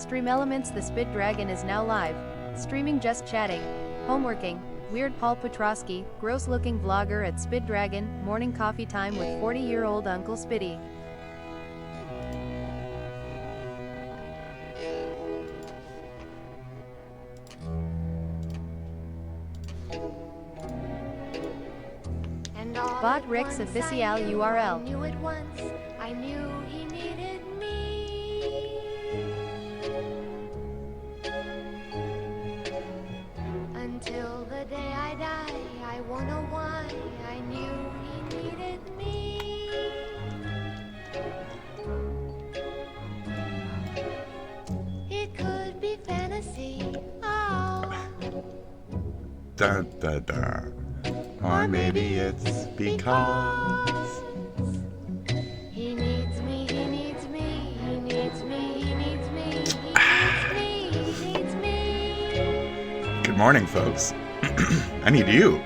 Stream Elements. The SPitDragon is now live. Streaming Just Chatting, Homeworking, Weird Paul Petroskey, gross-looking vlogger at SPitDragon, morning coffee time with 40-year-old Uncle Spitty. Bot Rick's official URL. Knew it once, I knew he needed me. Until the day I die, I won't know why. I knew he needed me. It could be fantasy, oh. Da da da. Or maybe it's because he needs me, he needs me, he needs me, he needs me, he needs me, he needs me. Good morning, folks. I need you.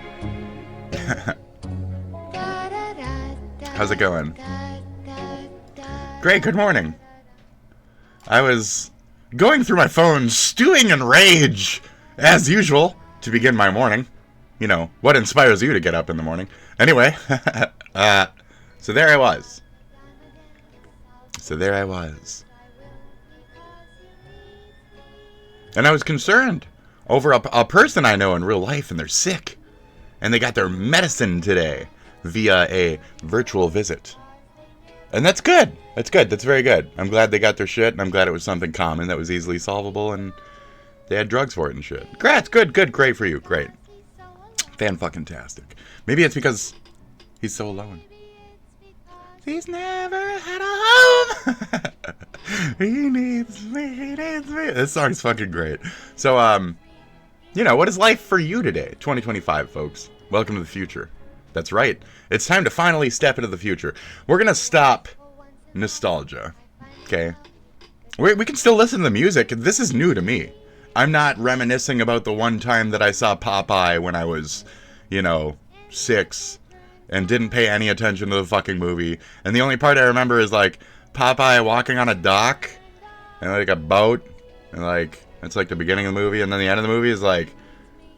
How's it going? Great, good morning. I was going through my phone, stewing in rage, as usual, to begin my morning. You know, what inspires you to get up in the morning? Anyway, so there I was. And I was concerned over a person I know in real life, and they're sick. And they got their medicine today via a virtual visit. And that's good. That's good. That's very good. I'm glad they got their shit, and I'm glad it was something common that was easily solvable, and they had drugs for it and shit. Congrats. Good, good. Great for you. Great. Fan-fucking-tastic. Maybe it's because he's so alone. He's never had a home. He needs me, he needs me. This song's fucking great. So, you know, what is life for you today? 2025, folks. Welcome to the future. That's right. It's time to finally step into the future. We're gonna stop nostalgia. Okay? We can still listen to the music. This is new to me. I'm not reminiscing about the one time that I saw Popeye when I was, you know, 6 and didn't pay any attention to the fucking movie. And the only part I remember is, like, Popeye walking on a dock and, like, a boat. And, like, it's, like, the beginning of the movie. And then the end of the movie is, like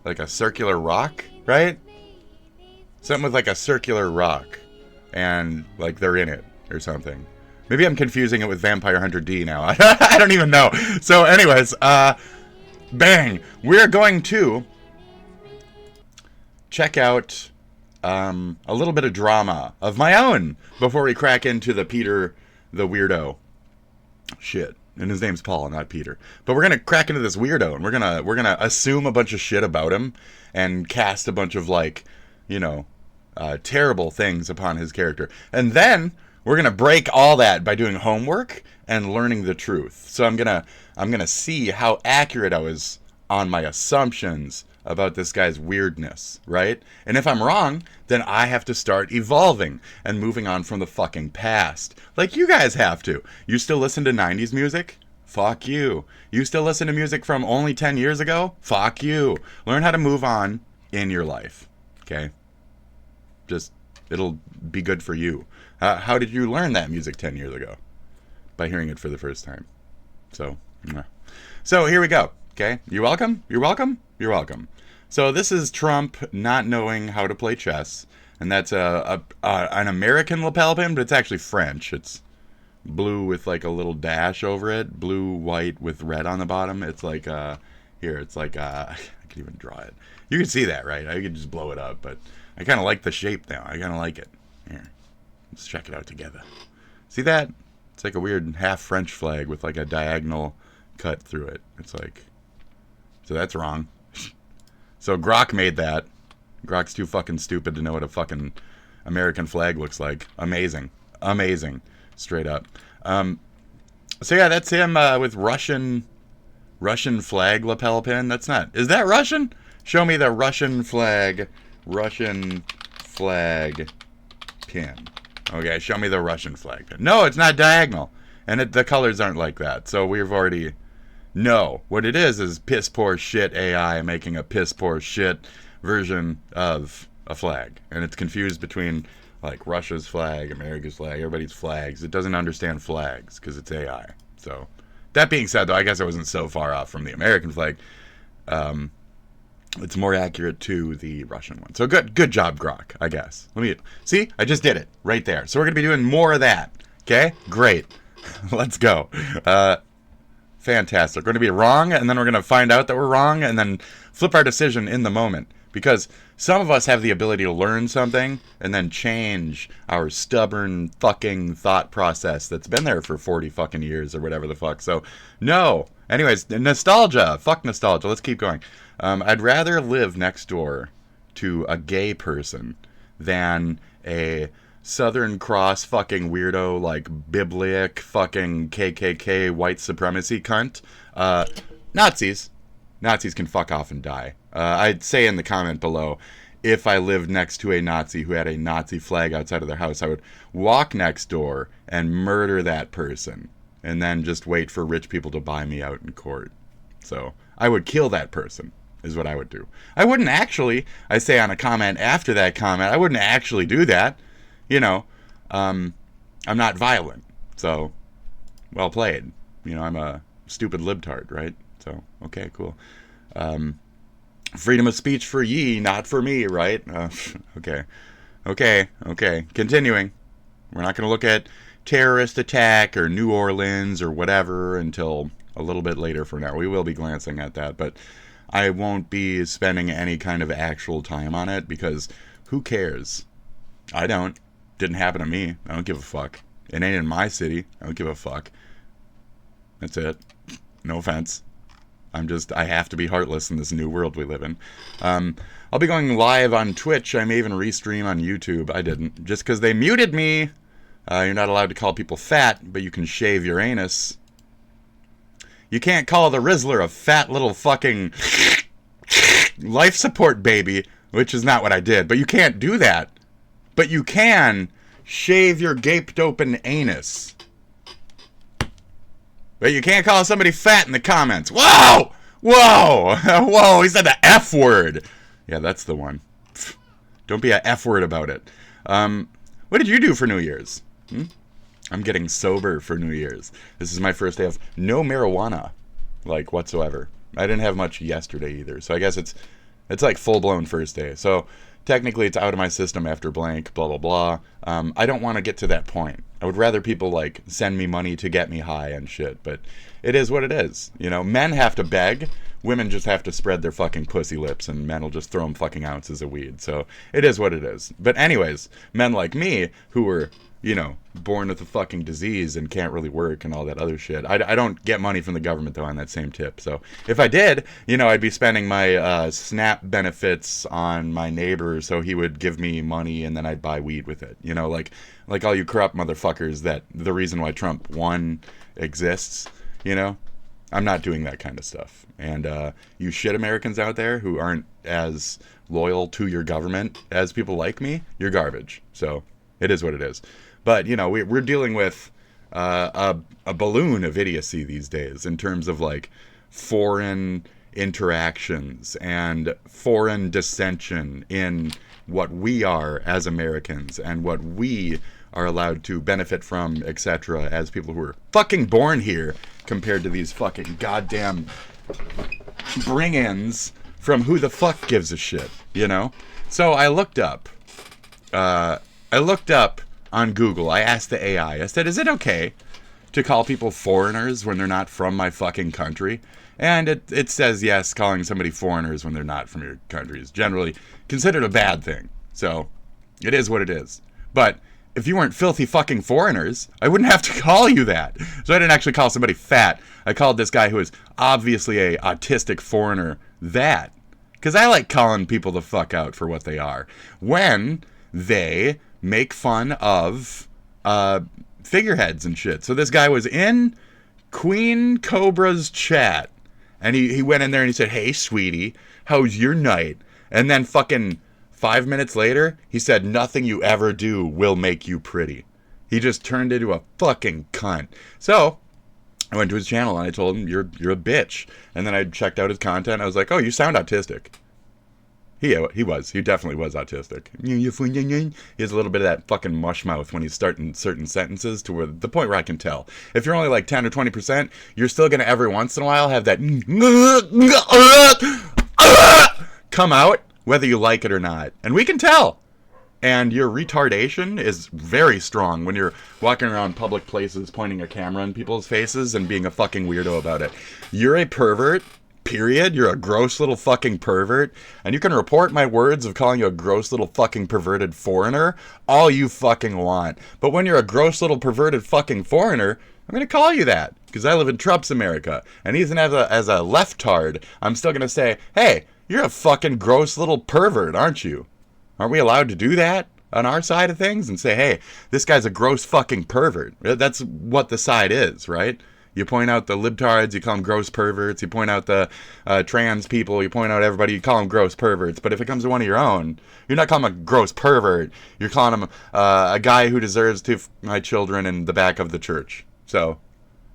a circular rock, right? Something with, like, a circular rock. And, like, they're in it or something. Maybe I'm confusing it with Vampire Hunter D now. I don't even know. So, anyways, bang! We're going to check out a little bit of drama of my own before we crack into the Peter the Weirdo shit. And his name's Paul, not Peter. But we're gonna crack into this weirdo, and we're gonna assume a bunch of shit about him and cast a bunch of, like, you know, terrible things upon his character. And then we're gonna break all that by doing homework and learning the truth. So I'm gonna see how accurate I was on my assumptions about this guy's weirdness, right? And if I'm wrong, then I have to start evolving and moving on from the fucking past. Like you guys have to. You still listen to 90s music? Fuck you. You still listen to music from only 10 years ago? Fuck you. Learn how to move on in your life, okay? Just, it'll be good for you. How did you learn that music 10 years ago? By hearing it for the first time. So here we go. Okay, you're welcome. You're welcome. You're welcome. So this is Trump not knowing how to play chess, and that's an American lapel pin, but it's actually French. It's blue with like a little dash over it, blue, white with red on the bottom. It's like here. It's like I can even draw it. You can see that, right? I could just blow it up, but I kind of like the shape now. I kind of like it. Here, let's check it out together. See that? It's like a weird half French flag with like a diagonal cut through it. It's like, so that's wrong. So Grok made that. Grok's too fucking stupid to know what a fucking American flag looks like. Amazing. Amazing. Straight up. So yeah, that's him with Russian flag lapel pin. That's not, is that Russian? Show me the Russian flag pin. Okay, show me the Russian flag pin. No, it's not diagonal. And the colors aren't like that. So we've already... No. What it is piss poor shit AI making a piss poor shit version of a flag. And it's confused between, like, Russia's flag, America's flag, everybody's flags. It doesn't understand flags because it's AI. So That being said, though, I guess I wasn't so far off from the American flag. It's more accurate to the Russian one. So good job, Grok, I guess. See, I just did it right there. So we're going to be doing more of that. Okay? Great. Let's go. Fantastic. We're going to be wrong, and then we're going to find out that we're wrong, and then flip our decision in the moment. Because some of us have the ability to learn something and then change our stubborn fucking thought process that's been there for 40 fucking years or whatever the fuck. So, no. Anyways, nostalgia. Fuck nostalgia. Let's keep going. I'd rather live next door to a gay person than a Southern Cross fucking weirdo like Biblic fucking KKK white supremacy cunt. Nazis. Nazis can fuck off and die. I'd say in the comment below, if I lived next to a Nazi who had a Nazi flag outside of their house, I would walk next door and murder that person and then just wait for rich people to buy me out in court. So I would kill that person is what I would do. I wouldn't actually, I say on a comment after that comment, I wouldn't actually do that. You know, I'm not violent. So, well played. You know, I'm a stupid libtard, right? So, okay, cool. Freedom of speech for ye, not for me, right? Okay. Continuing. We're not going to look at terrorist attack or New Orleans or whatever until a little bit later for now. We will be glancing at that, but I won't be spending any kind of actual time on it because who cares? I don't. Didn't happen to me. I don't give a fuck. It ain't in my city. I don't give a fuck. That's it. No offense. I have to be heartless in this new world we live in. I'll be going live on Twitch. I may even restream on YouTube. I didn't. Just because they muted me. You're not allowed to call people fat, but you can shave your anus. You can't call the Rizzler a fat little fucking life support baby, which is not what I did. But you can't do that. But you can shave your gaped open anus. But you can't call somebody fat in the comments. Whoa! Whoa! He said the F word. Yeah, that's the one. Don't be a F word about it. What did you do for New Year's? I'm getting sober for New Year's. This is my first day of no marijuana, like, whatsoever. I didn't have much yesterday either, so I guess it's like full-blown first day. So technically it's out of my system after blank, blah, blah, blah. I don't want to get to that point. I would rather people, like, send me money to get me high and shit, but it is what it is. You know, men have to beg. Women just have to spread their fucking pussy lips, and men will just throw them fucking ounces of weed. So it is what it is. But anyways, men like me, who were, you know, born with a fucking disease and can't really work and all that other shit. I don't get money from the government, though, on that same tip. So if I did, you know, I'd be spending my SNAP benefits on my neighbor so he would give me money and then I'd buy weed with it. You know, like all you corrupt motherfuckers that the reason why Trump won exists, you know? I'm not doing that kind of stuff. And you shit Americans out there who aren't as loyal to your government as people like me, you're garbage. So it is what it is. But, you know, we're dealing with a balloon of idiocy these days in terms of, like, foreign interactions and foreign dissension in what we are as Americans and what we are allowed to benefit from, etc., as people who are fucking born here compared to these fucking goddamn bring-ins from who the fuck gives a shit, you know? So I looked up on Google, I asked the AI, I said, is it okay to call people foreigners when they're not from my fucking country? And it says yes, calling somebody foreigners when they're not from your country is generally considered a bad thing. So it is what it is. But if you weren't filthy fucking foreigners, I wouldn't have to call you that. So I didn't actually call somebody fat. I called this guy who is obviously a autistic foreigner that. Because I like calling people the fuck out for what they are. When they make fun of figureheads and shit. So this guy was in Queen Cobra's chat. And he went in there and he said, hey, sweetie, how's your night? And then fucking 5 minutes later, he said, nothing you ever do will make you pretty. He just turned into a fucking cunt. So I went to his channel and I told him, you're a bitch. And then I checked out his content. I was like, oh, you sound autistic. He was. He definitely was autistic. He has a little bit of that fucking mush mouth when he's starting certain sentences to where the point where I can tell. If you're only like 10 or 20%, you're still going to every once in a while have that come out, whether you like it or not. And we can tell. And your retardation is very strong when you're walking around public places pointing a camera in people's faces and being a fucking weirdo about it. You're a pervert. Period. You're a gross little fucking pervert. And you can report my words of calling you a gross little fucking perverted foreigner all you fucking want. But when you're a gross little perverted fucking foreigner, I'm going to call you that. Because I live in Trump's America. And even as a leftard, I'm still going to say, hey, you're a fucking gross little pervert, aren't you? Aren't we allowed to do that on our side of things? And say, hey, this guy's a gross fucking pervert. That's what the side is, right? You point out the libtards, you call them gross perverts. You point out the trans people, you point out everybody, you call them gross perverts. But if it comes to one of your own, you're not calling him a gross pervert. You're calling him a guy who deserves to my children in the back of the church. So,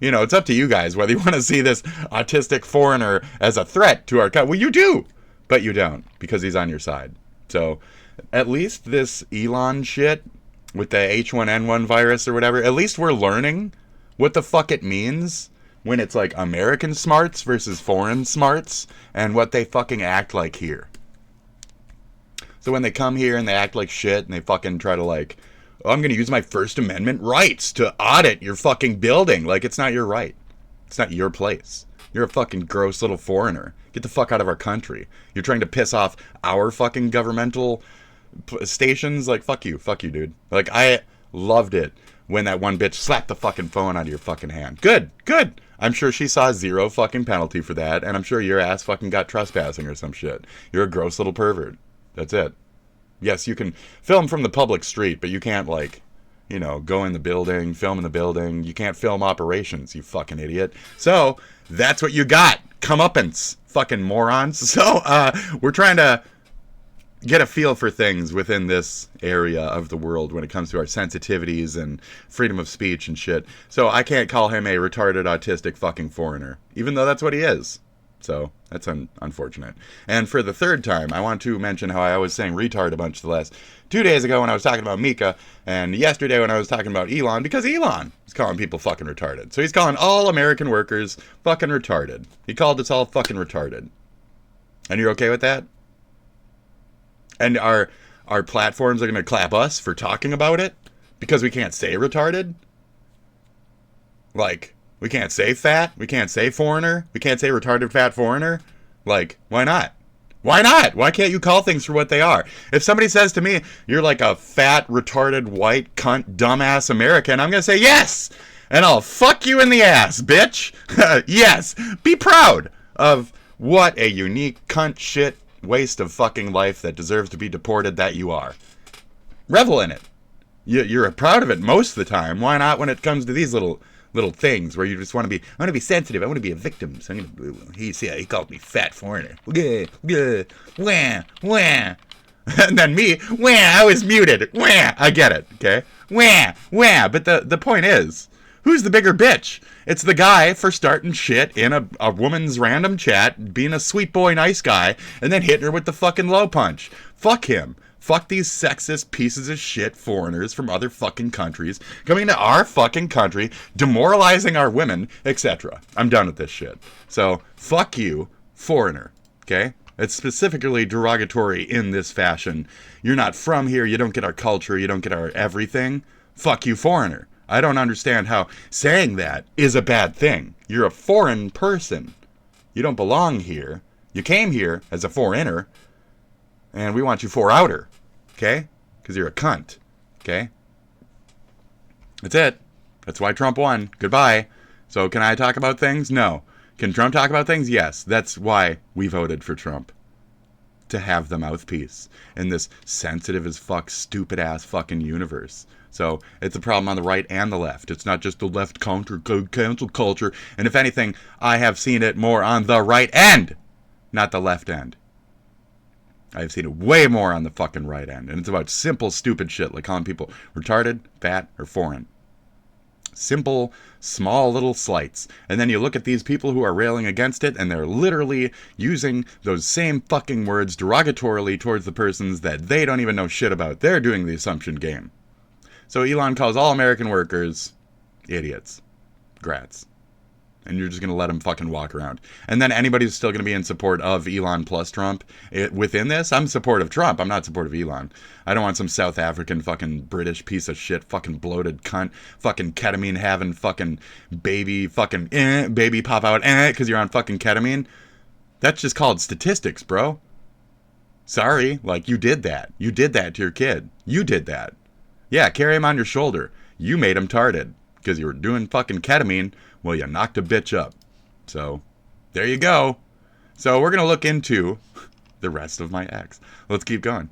you know, it's up to you guys whether you want to see this autistic foreigner as a threat to our country. Well, you do, but you don't because he's on your side. So, at least this Elon shit with the H1N1 virus or whatever, at least we're learning what the fuck it means when it's like American smarts versus foreign smarts and what they fucking act like here. So when they come here and they act like shit and they fucking try to like, oh, I'm going to use my First Amendment rights to audit your fucking building. Like, it's not your right. It's not your place. You're a fucking gross little foreigner. Get the fuck out of our country. You're trying to piss off our fucking governmental stations. Like, fuck you, dude. Like, I loved it when that one bitch slapped the fucking phone out of your fucking hand. Good. I'm sure she saw zero fucking penalty for that, and I'm sure your ass fucking got trespassing or some shit. You're a gross little pervert. That's it. Yes, you can film from the public street, but you can't, like, you know, go in the building, film in the building. You can't film operations, you fucking idiot. So, that's what you got. Comeuppance, fucking morons. So, we're trying to get a feel for things within this area of the world when it comes to our sensitivities and freedom of speech and shit. So I can't call him a retarded autistic fucking foreigner, even though that's what he is. So that's unfortunate. And for the third time, I want to mention how I was saying retard a bunch the last 2 days ago when I was talking about Mika, and yesterday when I was talking about Elon, because Elon is calling people fucking retarded. So he's calling all American workers fucking retarded. He called us all fucking retarded. And you're okay with that? And our platforms are going to clap us for talking about it because we can't say retarded? Like, we can't say fat? We can't say foreigner? We can't say retarded fat foreigner? Like, why not? Why not? Why can't you call things for what they are? If somebody says to me, you're like a fat, retarded, white, cunt, dumbass American, I'm going to say yes! And I'll fuck you in the ass, bitch! Yes! Be proud of what a unique cunt shit waste of fucking life that deserves to be deported that you are. Revel in it. You're proud of it most of the time. Why not when it comes to these little things where you just want to be, I want to be sensitive. I want to be a victim. So he called me fat foreigner. Wah, wah. And then me, wah, I was muted. Wah, I get it, okay? Wah, wah. But the point is, who's the bigger bitch? It's the guy for starting shit in a woman's random chat, being a sweet boy nice guy, and then hitting her with the fucking low punch. Fuck him. Fuck these sexist pieces of shit foreigners from other fucking countries coming to our fucking country, demoralizing our women, etc. I'm done with this shit. So, fuck you, foreigner. Okay? It's specifically derogatory in this fashion. You're not from here, you don't get our culture, you don't get our everything. Fuck you, foreigner. I don't understand how saying that is a bad thing. You're a foreign person. You don't belong here. You came here as a foreigner, and we want you for outer, okay? Because you're a cunt, okay? That's it. That's why Trump won. Goodbye. So can I talk about things? No. Can Trump talk about things? Yes. That's why we voted for Trump. To have the mouthpiece in this sensitive as fuck, stupid ass fucking universe. So it's a problem on the right and the left. It's not just the left cancel culture. And if anything, I have seen it more on the right end, not the left end. I've seen it way more on the fucking right end. And it's about simple, stupid shit like calling people retarded, fat, or foreign. Simple, small little slights. And then you look at these people who are railing against it, and they're literally using those same fucking words derogatorily towards the persons that they don't even know shit about. They're doing the assumption game. So Elon calls all American workers idiots. Grats. And you're just going to let him fucking walk around. And then anybody who's still going to be in support of Elon plus Trump, within this, I'm support of Trump. I'm not support of Elon. I don't want some South African fucking British piece of shit, fucking bloated cunt, fucking ketamine having fucking baby pop out, because you're on fucking ketamine. That's just called statistics, bro. Sorry, like, you did that. You did that to your kid. You did that. Yeah, carry him on your shoulder. You made him tarded. Because you were doing fucking ketamine, well, you knocked a bitch up. So, there you go. So, we're going to look into the rest of my ex. Let's keep going.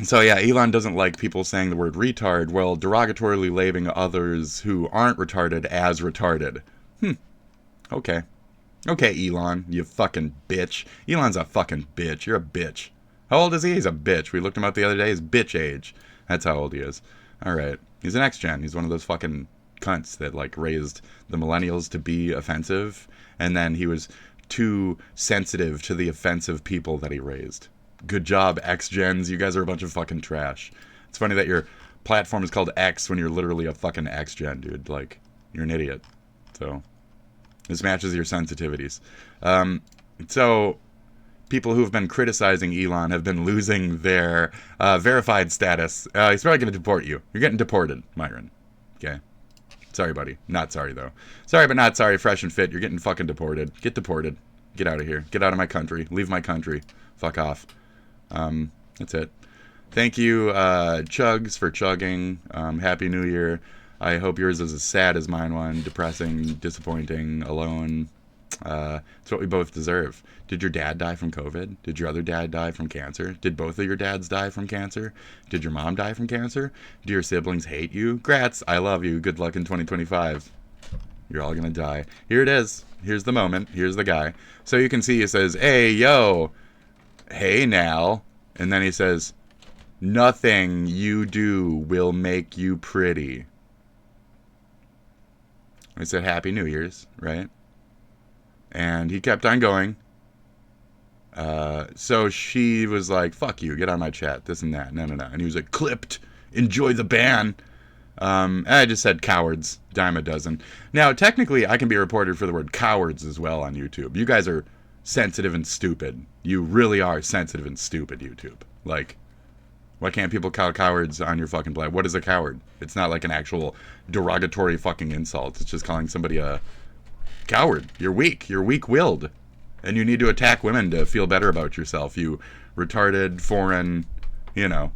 So, yeah, Elon doesn't like people saying the word retard while derogatorily labeling others who aren't retarded as retarded. Okay. Okay, Elon, you fucking bitch. Elon's a fucking bitch. You're a bitch. How old is he? He's a bitch. We looked him up the other day. He's bitch age. That's how old he is. All right. He's an X-Gen. He's one of those fucking cunts that, like, raised the millennials to be offensive, and then he was too sensitive to the offensive people that he raised. Good job, X-Gens. You guys are a bunch of fucking trash. It's funny that your platform is called X when you're literally a fucking X-Gen, dude. Like, you're an idiot. So, this matches your sensitivities. So, people who have been criticizing Elon have been losing their verified status. He's probably going to deport you. You're getting deported, Myron. Okay? Sorry, buddy. Not sorry, though. Sorry, but not sorry. Fresh and fit. You're getting fucking deported. Get deported. Get out of here. Get out of my country. Leave my country. Fuck off. That's it. Thank you, Chugs, for chugging. Happy New Year. I hope yours is as sad as mine one. Depressing, disappointing, alone. It's what we both deserve. Did your dad die from COVID? Did your other dad die from cancer? Did both of your dads die from cancer? Did your mom die from cancer? Do your siblings hate you? Grats, I love you. Good luck in 2025. You're all gonna die. Here it is. Here's the moment. Here's the guy. So you can see he says, hey, yo. Hey, now. And then he says, nothing you do will make you pretty. I said, Happy New Year's, right? And he kept on going. So she was like, fuck you, get on my chat, this and that, no. And he was like, clipped, enjoy the ban. And I just said cowards, dime a dozen. Now, technically, I can be reported for the word cowards as well on YouTube. You guys are sensitive and stupid. You really are sensitive and stupid, YouTube. Like, why can't people call cowards on your fucking blog? What is a coward? It's not like an actual derogatory fucking insult. It's just calling somebody a coward. You're weak. You're weak-willed. And you need to attack women to feel better about yourself. You retarded, foreign, you know.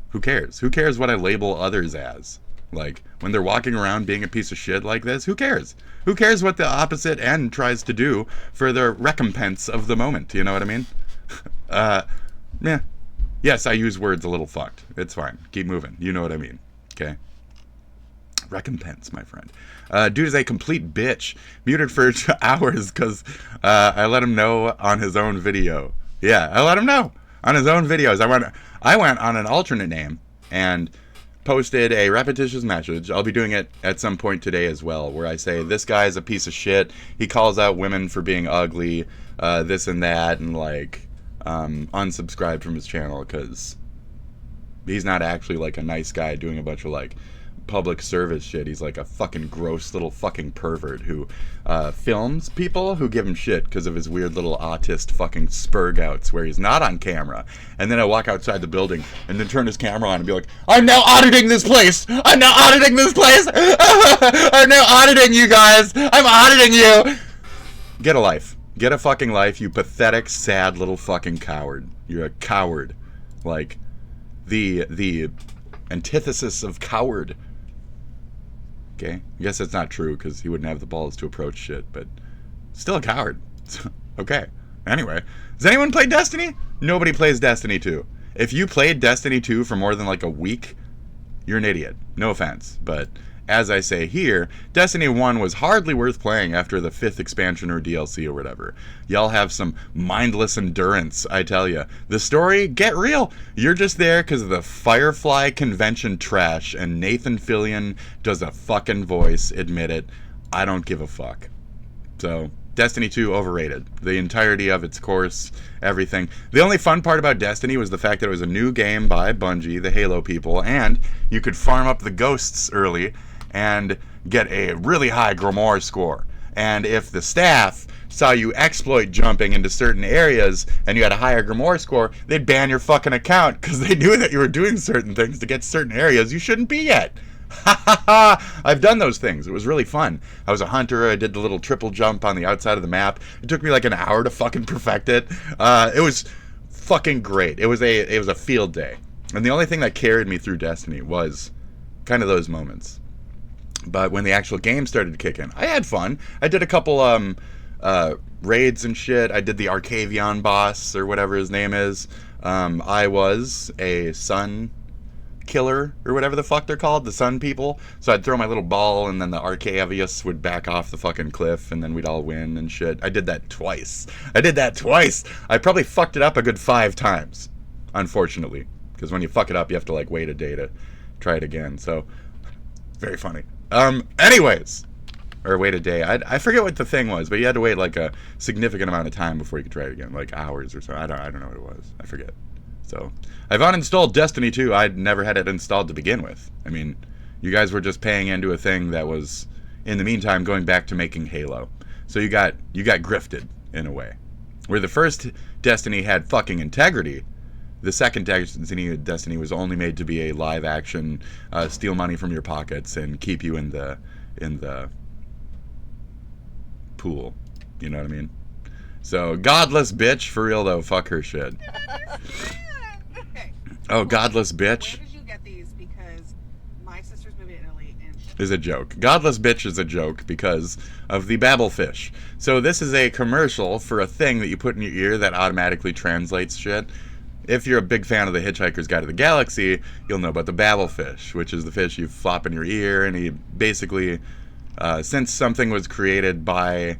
Who cares? Who cares what I label others as? Like, when they're walking around being a piece of shit like this, who cares? Who cares what the opposite end tries to do for the recompense of the moment? You know what I mean? Yeah. Yes, I use words a little fucked. It's fine. Keep moving. You know what I mean. Okay? Recompense, my friend. Dude is a complete bitch. Muted for hours because I let him know on his own video. Yeah, I let him know on his own videos. I went on an alternate name and posted a repetitious message. I'll be doing it at some point today as well, where I say, this guy is a piece of shit. He calls out women for being ugly, this and that, and like unsubscribed from his channel because he's not actually like a nice guy doing a bunch of like public service shit. He's like a fucking gross little fucking pervert who films people who give him shit because of his weird little autist fucking spurgouts where he's not on camera. And then I walk outside the building and then turn his camera on and be like, I'm now auditing this place! I'm now auditing this place! I'm now auditing you guys! I'm auditing you! Get a life. Get a fucking life, you pathetic, sad little fucking coward. You're a coward. Like, the antithesis of coward. Okay? I guess that's not true because he wouldn't have the balls to approach shit, but still a coward. Okay. Anyway, does anyone play Destiny? Nobody plays Destiny 2. If you played Destiny 2 for more than like a week, you're an idiot. No offense, but as I say here, Destiny 1 was hardly worth playing after the 5th expansion or DLC or whatever. Y'all have some mindless endurance, I tell ya. The story, get real. You're just there because of the Firefly convention trash, and Nathan Fillion does a fucking voice, admit it. I don't give a fuck. So, Destiny 2, overrated. The entirety of its course, everything. The only fun part about Destiny was the fact that it was a new game by Bungie, the Halo people, and you could farm up the ghosts early and get a really high Grimoire score. And if the staff saw you exploit jumping into certain areas and you had a higher Grimoire score, they'd ban your fucking account because they knew that you were doing certain things to get certain areas you shouldn't be at. Ha ha ha! I've done those things. It was really fun. I was a hunter. I did the little triple jump on the outside of the map. It took me like an hour to fucking perfect it. It was fucking great. It was a field day. And the only thing that carried me through Destiny was kind of those moments. But when the actual game started to kick in, I had fun. I did a couple raids and shit. I did the Arcavion boss, or whatever his name is. I was a sun killer, or whatever the fuck they're called, the sun people. So I'd throw my little ball, and then the Arcavius would back off the fucking cliff, and then we'd all win and shit. I did that twice. I probably fucked it up a good 5 times, unfortunately. Because when you fuck it up, you have to, like, wait a day to try it again. So, very funny. Anyways, or wait a day. I forget what the thing was, but you had to wait like a significant amount of time before you could try it again, like hours or so. I don't know what it was. I forget. So I've uninstalled Destiny 2. I'd never had it installed to begin with. I mean, you guys were just paying into a thing that was, in the meantime, going back to making Halo. So you got grifted in a way. Where the first Destiny had fucking integrity, the second Destiny was only made to be a live action, steal money from your pockets and keep you in the pool. You know what I mean? So, godless bitch, for real though, fuck her shit. Okay. Oh, godless bitch. Where did you get these? Because my sister's moving to Italy and is a joke. Godless bitch is a joke because of the babblefish. So this is a commercial for a thing that you put in your ear that automatically translates shit. If you're a big fan of the Hitchhiker's Guide to the Galaxy, you'll know about the babblefish, which is the fish you flop in your ear, and he basically, since something was created by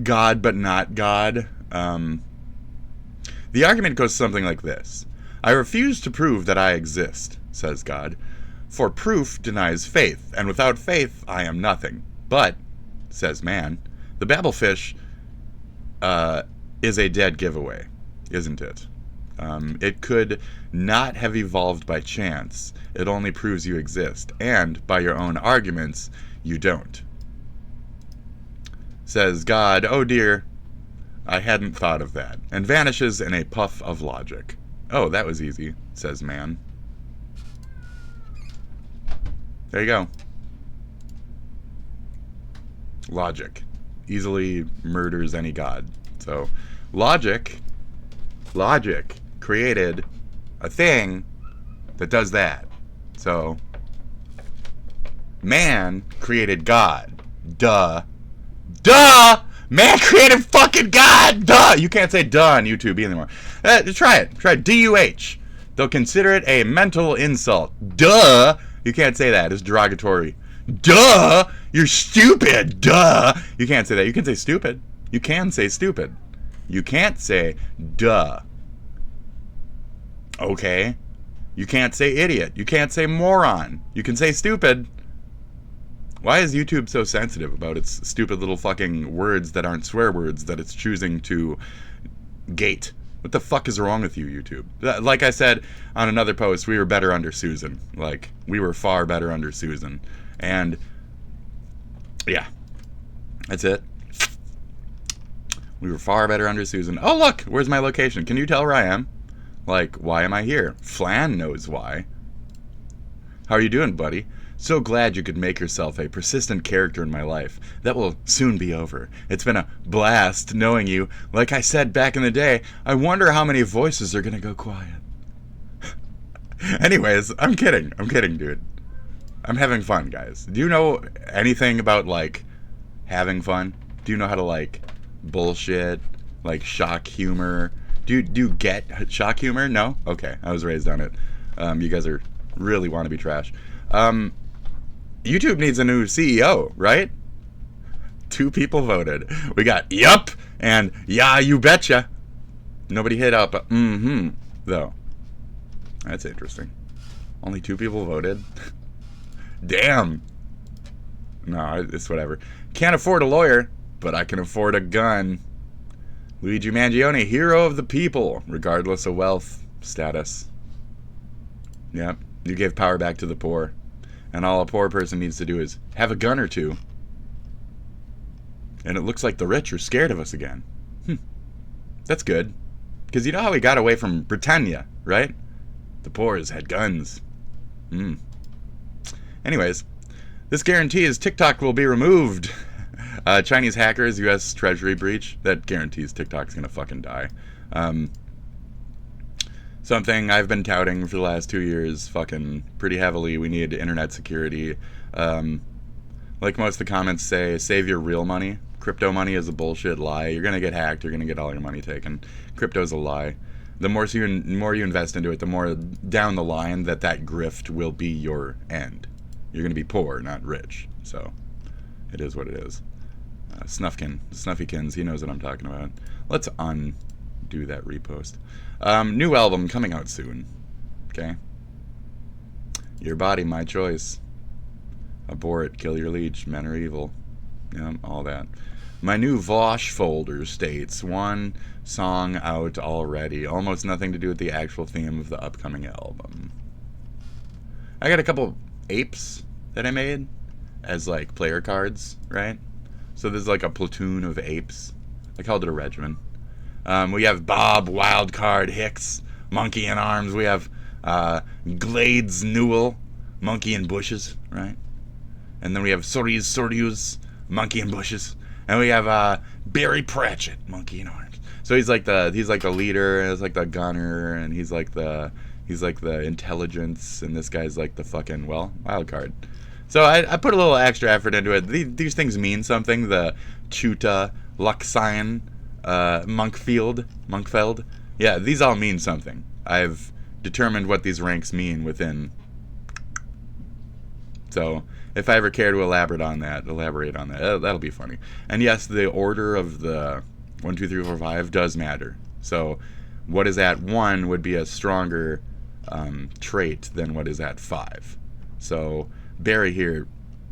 God but not God, the argument goes something like this. I refuse to prove that I exist, says God, for proof denies faith, and without faith I am nothing. But, says man, the babblefish is a dead giveaway, isn't it? It could not have evolved by chance. It only proves you exist, and by your own arguments, you don't. Says God, oh dear, I hadn't thought of that, and vanishes in a puff of logic. Oh, that was easy, says man. There you go. Logic easily murders any god. So, logic created a thing that does that. So, man created God. Duh. Man created fucking God. Duh. You can't say duh on YouTube anymore. Try it. Try DUH. They'll consider it a mental insult. Duh. You can't say that. It's derogatory. Duh. You're stupid. Duh. You can't say that. You can say stupid. You can say stupid. You can't say duh. Okay. You can't say idiot. You can't say moron. You can say stupid. Why is YouTube so sensitive about its stupid little fucking words that aren't swear words that it's choosing to gate? What the fuck is wrong with you, YouTube? Like I said on another post, we were better under Susan. Like, we were far better under Susan. And, yeah. That's it. We were far better under Susan. Oh, look! Where's my location? Can you tell where I am? Like, why am I here? Flan knows why. How are you doing, buddy? So glad you could make yourself a persistent character in my life. That will soon be over. It's been a blast knowing you. Like I said back in the day, I wonder how many voices are gonna go quiet. Anyways, I'm kidding, dude. I'm having fun, guys. Do you know anything about, like, having fun? Do you know how to, like, bullshit? Like, shock humor? Do you get shock humor? No? Okay, I was raised on it. You guys are really want to be trash. YouTube needs a new CEO, right? 2 people voted. We got yup and yeah, you betcha. Nobody hit up though. That's interesting. Only 2 people voted. Damn. No, it's whatever. Can't afford a lawyer, but I can afford a gun. Luigi Mangione, hero of the people, regardless of wealth status. Yep, you gave power back to the poor. And all a poor person needs to do is have a gun or 2. And it looks like the rich are scared of us again. That's good. Because you know how we got away from Britannia, right? The poor has had guns. Anyways, this guarantees TikTok will be removed. Chinese hackers, U.S. Treasury breach. That guarantees TikTok's gonna fucking die. Something I've been touting for the last 2 years fucking pretty heavily. We need internet security. Like most of the comments say, save your real money. Crypto money is a bullshit lie. You're gonna get hacked. You're gonna get all your money taken. Crypto's a lie. The more you invest into it, the more down the line that grift will be your end. You're gonna be poor, not rich. So it is what it is. Snuffykins, he knows what I'm talking about. Let's undo that repost. New album coming out soon. Okay. Your body, my choice. Abort, kill your leech, men are evil. Yeah, all that. My new Vosh folder states 1 song out already. Almost nothing to do with the actual theme of the upcoming album. I got a couple apes that I made as like player cards, right? So there's like a platoon of apes. I called it a regiment. We have Bob, Wildcard, Hicks, Monkey in Arms. We have Glades Newell, Monkey in Bushes, right? And then we have Soryus, Monkey in Bushes. And we have Barry Pratchett, Monkey in Arms. So he's like the leader, and he's like the gunner, and he's like the intelligence, and this guy's like the fucking wild card. So I put a little extra effort into it. These things mean something. The Chuta, Luxine, Monkfeld. Yeah, these all mean something. I've determined what these ranks mean within. So if I ever care to elaborate on that, that'll be funny. And yes, the order of the 1, 2, 3, 4, 5 does matter. So what is at 1 would be a stronger trait than what is at 5. So Barry here,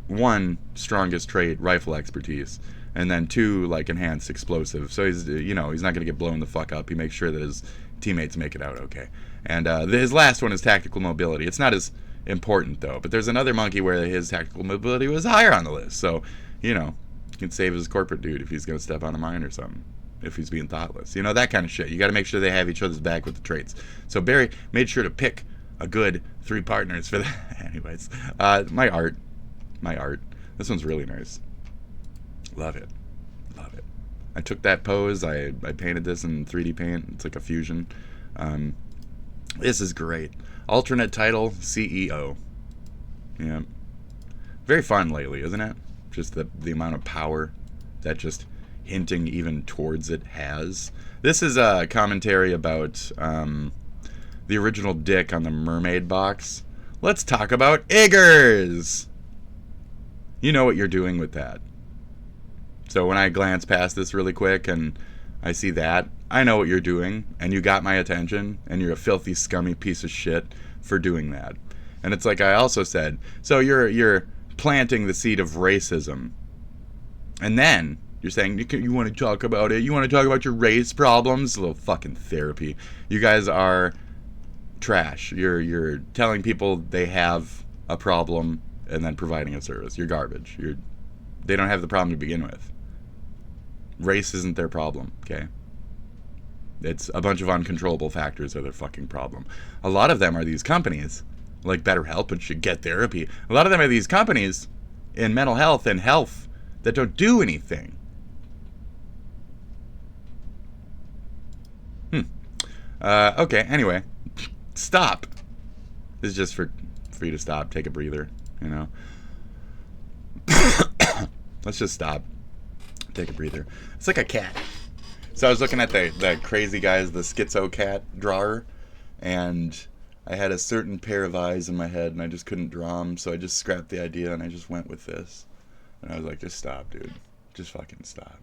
1 strongest trait, rifle expertise, and then 2 like enhanced explosive. So he's he's not gonna get blown the fuck up. He makes sure that his teammates make it out okay. And his last one is tactical mobility. It's not as important though, but there's another monkey where his tactical mobility was higher on the list. So he can save his corporate dude if he's gonna step on a mine or something, if he's being thoughtless, that kind of shit. You got to make sure they have each other's back with the traits. So Barry made sure to pick a good 3 partners for that. Anyways, my art. This one's really nice. Love it. I took that pose. I painted this in 3D paint. It's like a fusion. This is great. Alternate title, CEO. Yeah. Very fun lately, isn't it? Just the amount of power that just hinting even towards it has. This is a commentary about the original dick on the mermaid box. Let's talk about Iggers! You know what you're doing with that. So when I glance past this really quick and I see that, I know what you're doing, and you got my attention, and you're a filthy, scummy piece of shit for doing that. And it's like I also said, so you're planting the seed of racism. And then you're saying, you want to talk about it? You want to talk about your race problems? A little fucking therapy. You guys are trash. You're telling people they have a problem and then providing a service. You're garbage. They don't have the problem to begin with. Race isn't their problem, okay? It's a bunch of uncontrollable factors are their fucking problem. A lot of them are these companies, like BetterHelp and should get therapy. A lot of them are these companies in mental health and health that don't do anything. Okay, anyway. Stop. This is just for you to stop, take a breather, Let's just stop. Take a breather. It's like a cat. So I was looking at the crazy guys, the schizo cat drawer, and I had a certain pair of eyes in my head, and I just couldn't draw them, so I just scrapped the idea, and I just went with this. And I was like, just stop, dude. Just fucking stop.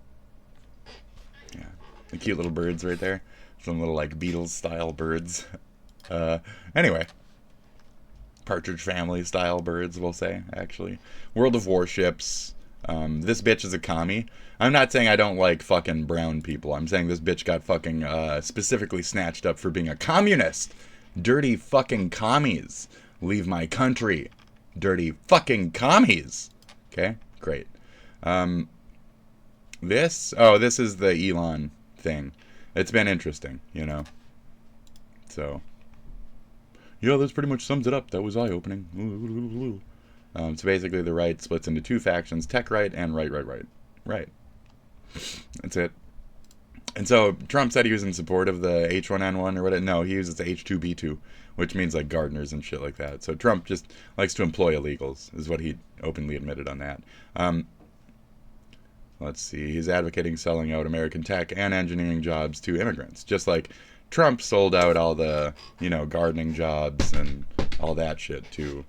Yeah. The cute little birds right there. Some little, like, Beatles-style birds. Anyway. Partridge Family-style birds, we'll say, actually. World of Warships. This bitch is a commie. I'm not saying I don't like fucking brown people. I'm saying this bitch got fucking specifically snatched up for being a communist. Dirty fucking commies. Leave my country. Dirty fucking commies. Okay? Great. This is the Elon thing. It's been interesting, you know. So, yeah, this pretty much sums it up. That was eye-opening. So basically the right splits into two factions, tech right and right. That's it. And so Trump said he was in support of the H1N1 or whatever. No, he uses H2B2, which means like gardeners and shit like that. So Trump just likes to employ illegals, is what he openly admitted on that. Let's see. He's advocating selling out American tech and engineering jobs to immigrants, just like Trump sold out all the, you know, gardening jobs and all that shit to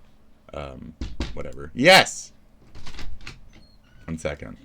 whatever. Yes! 1 second.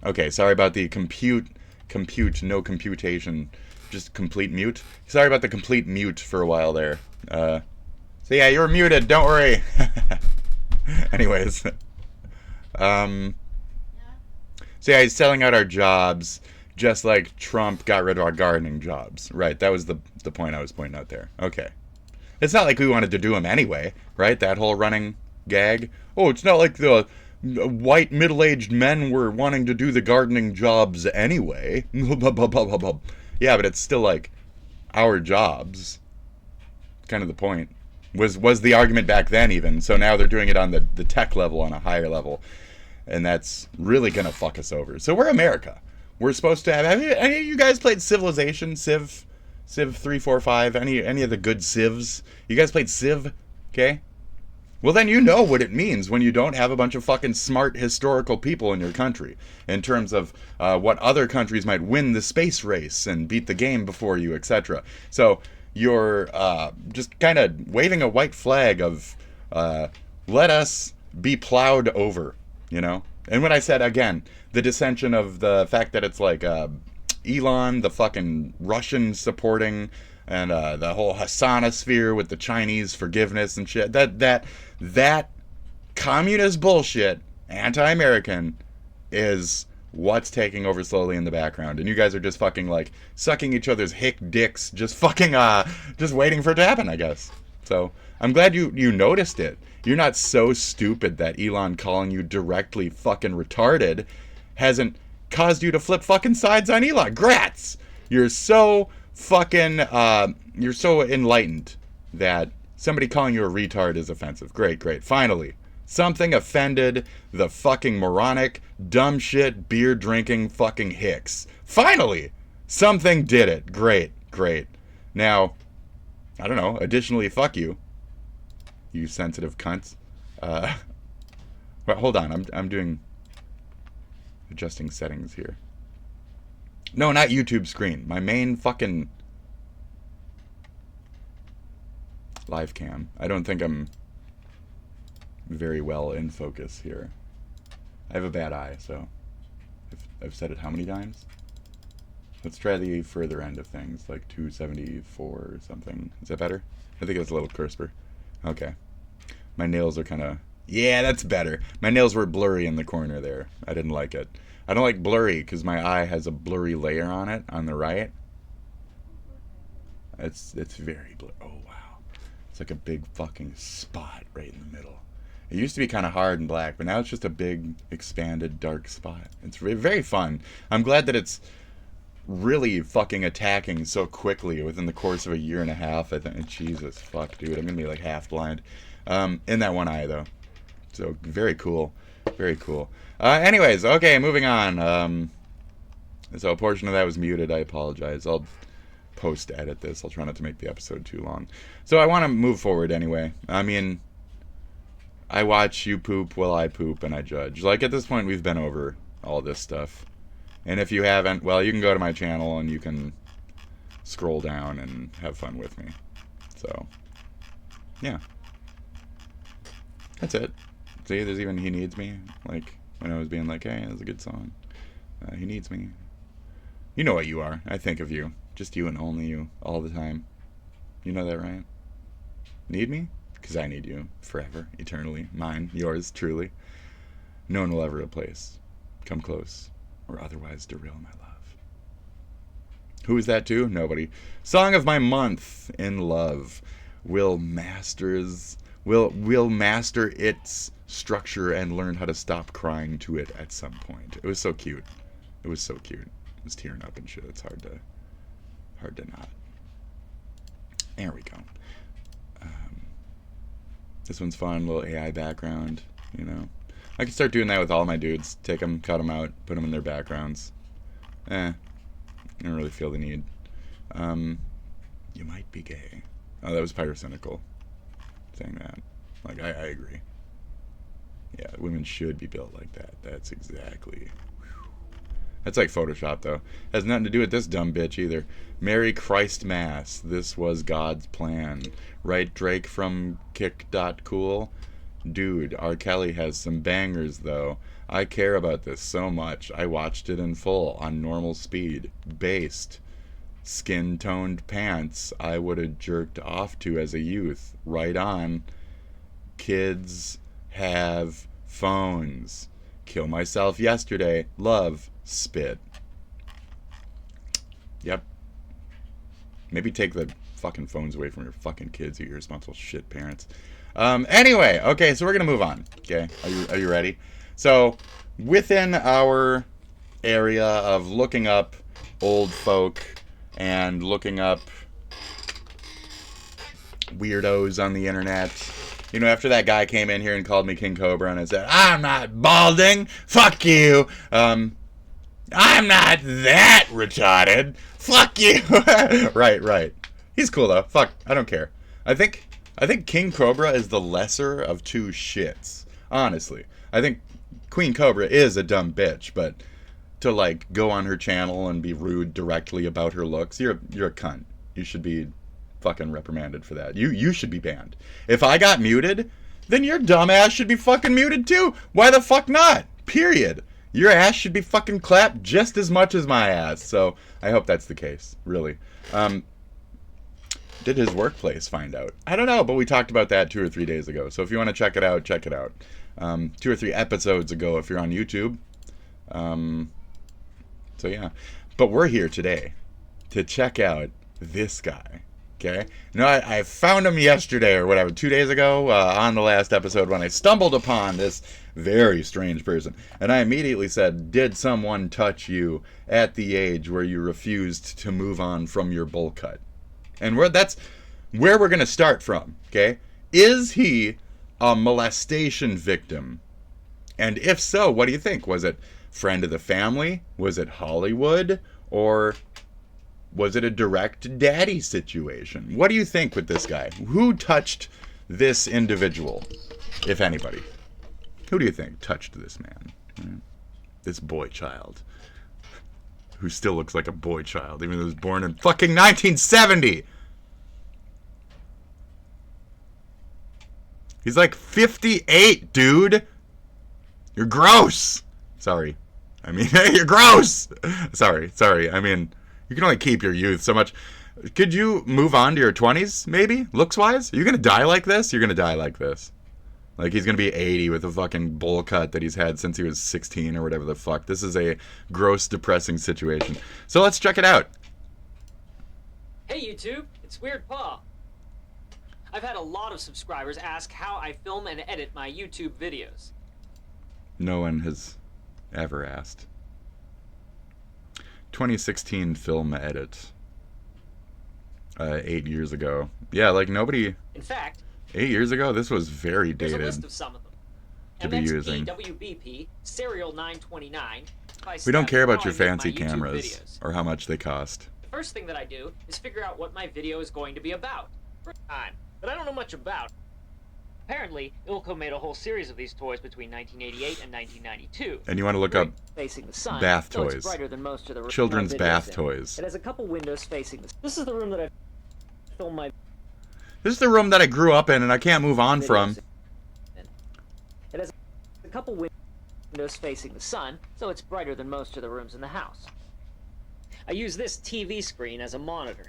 Okay, sorry about the no computation, just complete mute. Sorry about the complete mute for a while there. So yeah, you're muted, don't worry. Anyways. So yeah, he's selling out our jobs, just like Trump got rid of our gardening jobs. Right, that was the point I was pointing out there. Okay. It's not like we wanted to do them anyway, right? That whole running gag. Oh, it's not like the white middle-aged men were wanting to do the gardening jobs anyway. Yeah, but it's still like our jobs. Kind of the point. Was the argument back then even. So now they're doing it on the tech level, on a higher level. And that's really gonna fuck us over. So we're America. We're supposed to have any of you guys played Civilization? Civ 3, 4, 5, any of the good civs? You guys played Civ? Okay? Well, then you know what it means when you don't have a bunch of fucking smart historical people in your country in terms of what other countries might win the space race and beat the game before you, etc. So you're just kind of waving a white flag of let us be plowed over, you know? And when I said, again, the dissension of the fact that it's like Elon, the fucking Russian supporting, and the whole Hassanosphere with the Chinese forgiveness and shit. That communist bullshit, anti-American, is what's taking over slowly in the background, and you guys are just fucking like sucking each other's hick dicks, just fucking just waiting for it to happen, I guess. So I'm glad you noticed it. You're not so stupid that Elon calling you directly fucking retarded hasn't caused you to flip fucking sides on Elon. Grats! You're so fucking you're so enlightened that somebody calling you a retard is offensive. Great. Finally, something offended the fucking moronic, dumb shit, beer drinking fucking hicks. Finally, something did it. Great. Now, I don't know. Additionally, fuck you, you sensitive cunts. Well, hold on. I'm doing adjusting settings here. No, not YouTube screen. My main fucking live cam. I don't think I'm very well in focus here. I have a bad eye, so I've said it how many times? Let's try the further end of things, like 274 or something. Is that better? I think it's a little crisper. Okay. My nails are kind of... Yeah, that's better. My nails were blurry in the corner there. I didn't like it. I don't like blurry because my eye has a blurry layer on it on the right. It's very blurry. Oh, wow. It's like a big fucking spot right in the middle. It used to be kind of hard and black, but now it's just a big, expanded, dark spot. It's very fun. I'm glad that it's really fucking attacking so quickly within the course of a year and a half. I think, Jesus, fuck, dude. I'm going to be like half blind. In that one eye, though. So, very cool. Very cool. Anyways, okay, moving on. So a portion of that was muted. I apologize. I'll post-edit this. I'll try not to make the episode too long. So I want to move forward anyway. I mean, I watch you poop while I poop and I judge. Like, at this point, we've been over all this stuff. And if you haven't, well, you can go to my channel and you can scroll down and have fun with me. So, yeah. That's it. See, there's even He Needs Me. Like, when I was being like, hey, that's a good song. He needs me. You know what you are. I think of you. Just you and only you. All the time. You know that, right? Need me? Because I need you. Forever. Eternally. Mine. Yours. Truly. No one will ever replace. Come close. Or otherwise derail my love. Who is that to? Nobody. Song of my month. In Love. Will master its structure and learn how to stop crying to it at some point. It was so cute. It was so cute. It was tearing up and shit. It's hard to not. There we go. This one's fun. Little AI background. You know, I can start doing that with all my dudes. Take them, cut them out, put them in their backgrounds. I don't really feel the need. You might be gay. Oh, that was pyrocynical saying that. Like, I agree. Yeah, women should be built like that. That's exactly... That's like Photoshop, though. Has nothing to do with this dumb bitch, either. Merry Christ Mass. This was God's plan. Right, Drake from Kick.Cool? Dude, R. Kelly has some bangers, though. I care about this so much. I watched it in full, on normal speed. Based. Skin-toned pants I would have jerked off to as a youth. Right on. Kids have phones. Kill myself yesterday. Love. Spit. Yep. Maybe take the fucking phones away from your fucking kids, you irresponsible shit parents. Anyway, okay, so we're gonna move on. Okay, are you ready? So, within our area of looking up old folk and looking up weirdos on the internet, you know, after that guy came in here and called me King Cobra and I said, I'm not balding, fuck you, I'm not that retarded, fuck you. Right. He's cool though, fuck, I don't care. I think King Cobra is the lesser of two shits, honestly. I think Queen Cobra is a dumb bitch, but to like go on her channel and be rude directly about her looks, you're a cunt. You should be fucking reprimanded for that. You should be banned. If I got muted, then your dumb ass should be fucking muted too. Why the fuck not? Period. Your ass should be fucking clapped just as much as my ass. So I hope that's the case, really. Did his workplace find out? I don't know, but we talked about that 2 or 3 days ago. So if you want to check it out, check it out. 2 or 3 episodes ago if you're on YouTube. So yeah, but we're here today to check out this guy. Okay, no, I found him yesterday or whatever, 2 days ago on the last episode when I stumbled upon this very strange person, and I immediately said, "Did someone touch you at the age where you refused to move on from your bowl cut?" And that's where we're gonna start from. Okay, is he a molestation victim? And if so, what do you think? Was it friend of the family? Was it Hollywood? Or was it a direct daddy situation? What do you think with this guy? Who touched this individual, if anybody? Who do you think touched this man? This boy child. Who still looks like a boy child, even though he was born in fucking 1970! He's like 58, dude! You're gross! Sorry. I mean, you're gross! Sorry. I mean, you can only keep your youth so much. Could you move on to your 20s, maybe? Looks-wise? Are you gonna die like this? You're gonna die like this. Like, he's gonna be 80 with a fucking bowl cut that he's had since he was 16 or whatever the fuck. This is a gross, depressing situation. So let's check it out. Hey YouTube, it's Weird Paw. I've had a lot of subscribers ask how I film and edit my YouTube videos. No one has ever asked. 2016 film edit. 8 years ago. Yeah, like nobody... In fact... 8 years ago, this was very dated. Here's a list of some of them. To be using. WBP, Serial 929. We don't care about your fancy cameras or how much they cost. The first thing that I do is figure out what my video is going to be about. But I don't know much about. Apparently, Ilko made a whole series of these toys between 1988 and 1992. And you want to look up facing the sun, bath so toys. it's brighter than most of the Children's bath in. toys. It has a couple windows facing this. This is the room that I filmed my This is the room that I grew up in and I can't move on from. It has a couple windows facing the sun, so it's brighter than most of the rooms in the house. I use this TV screen as a monitor.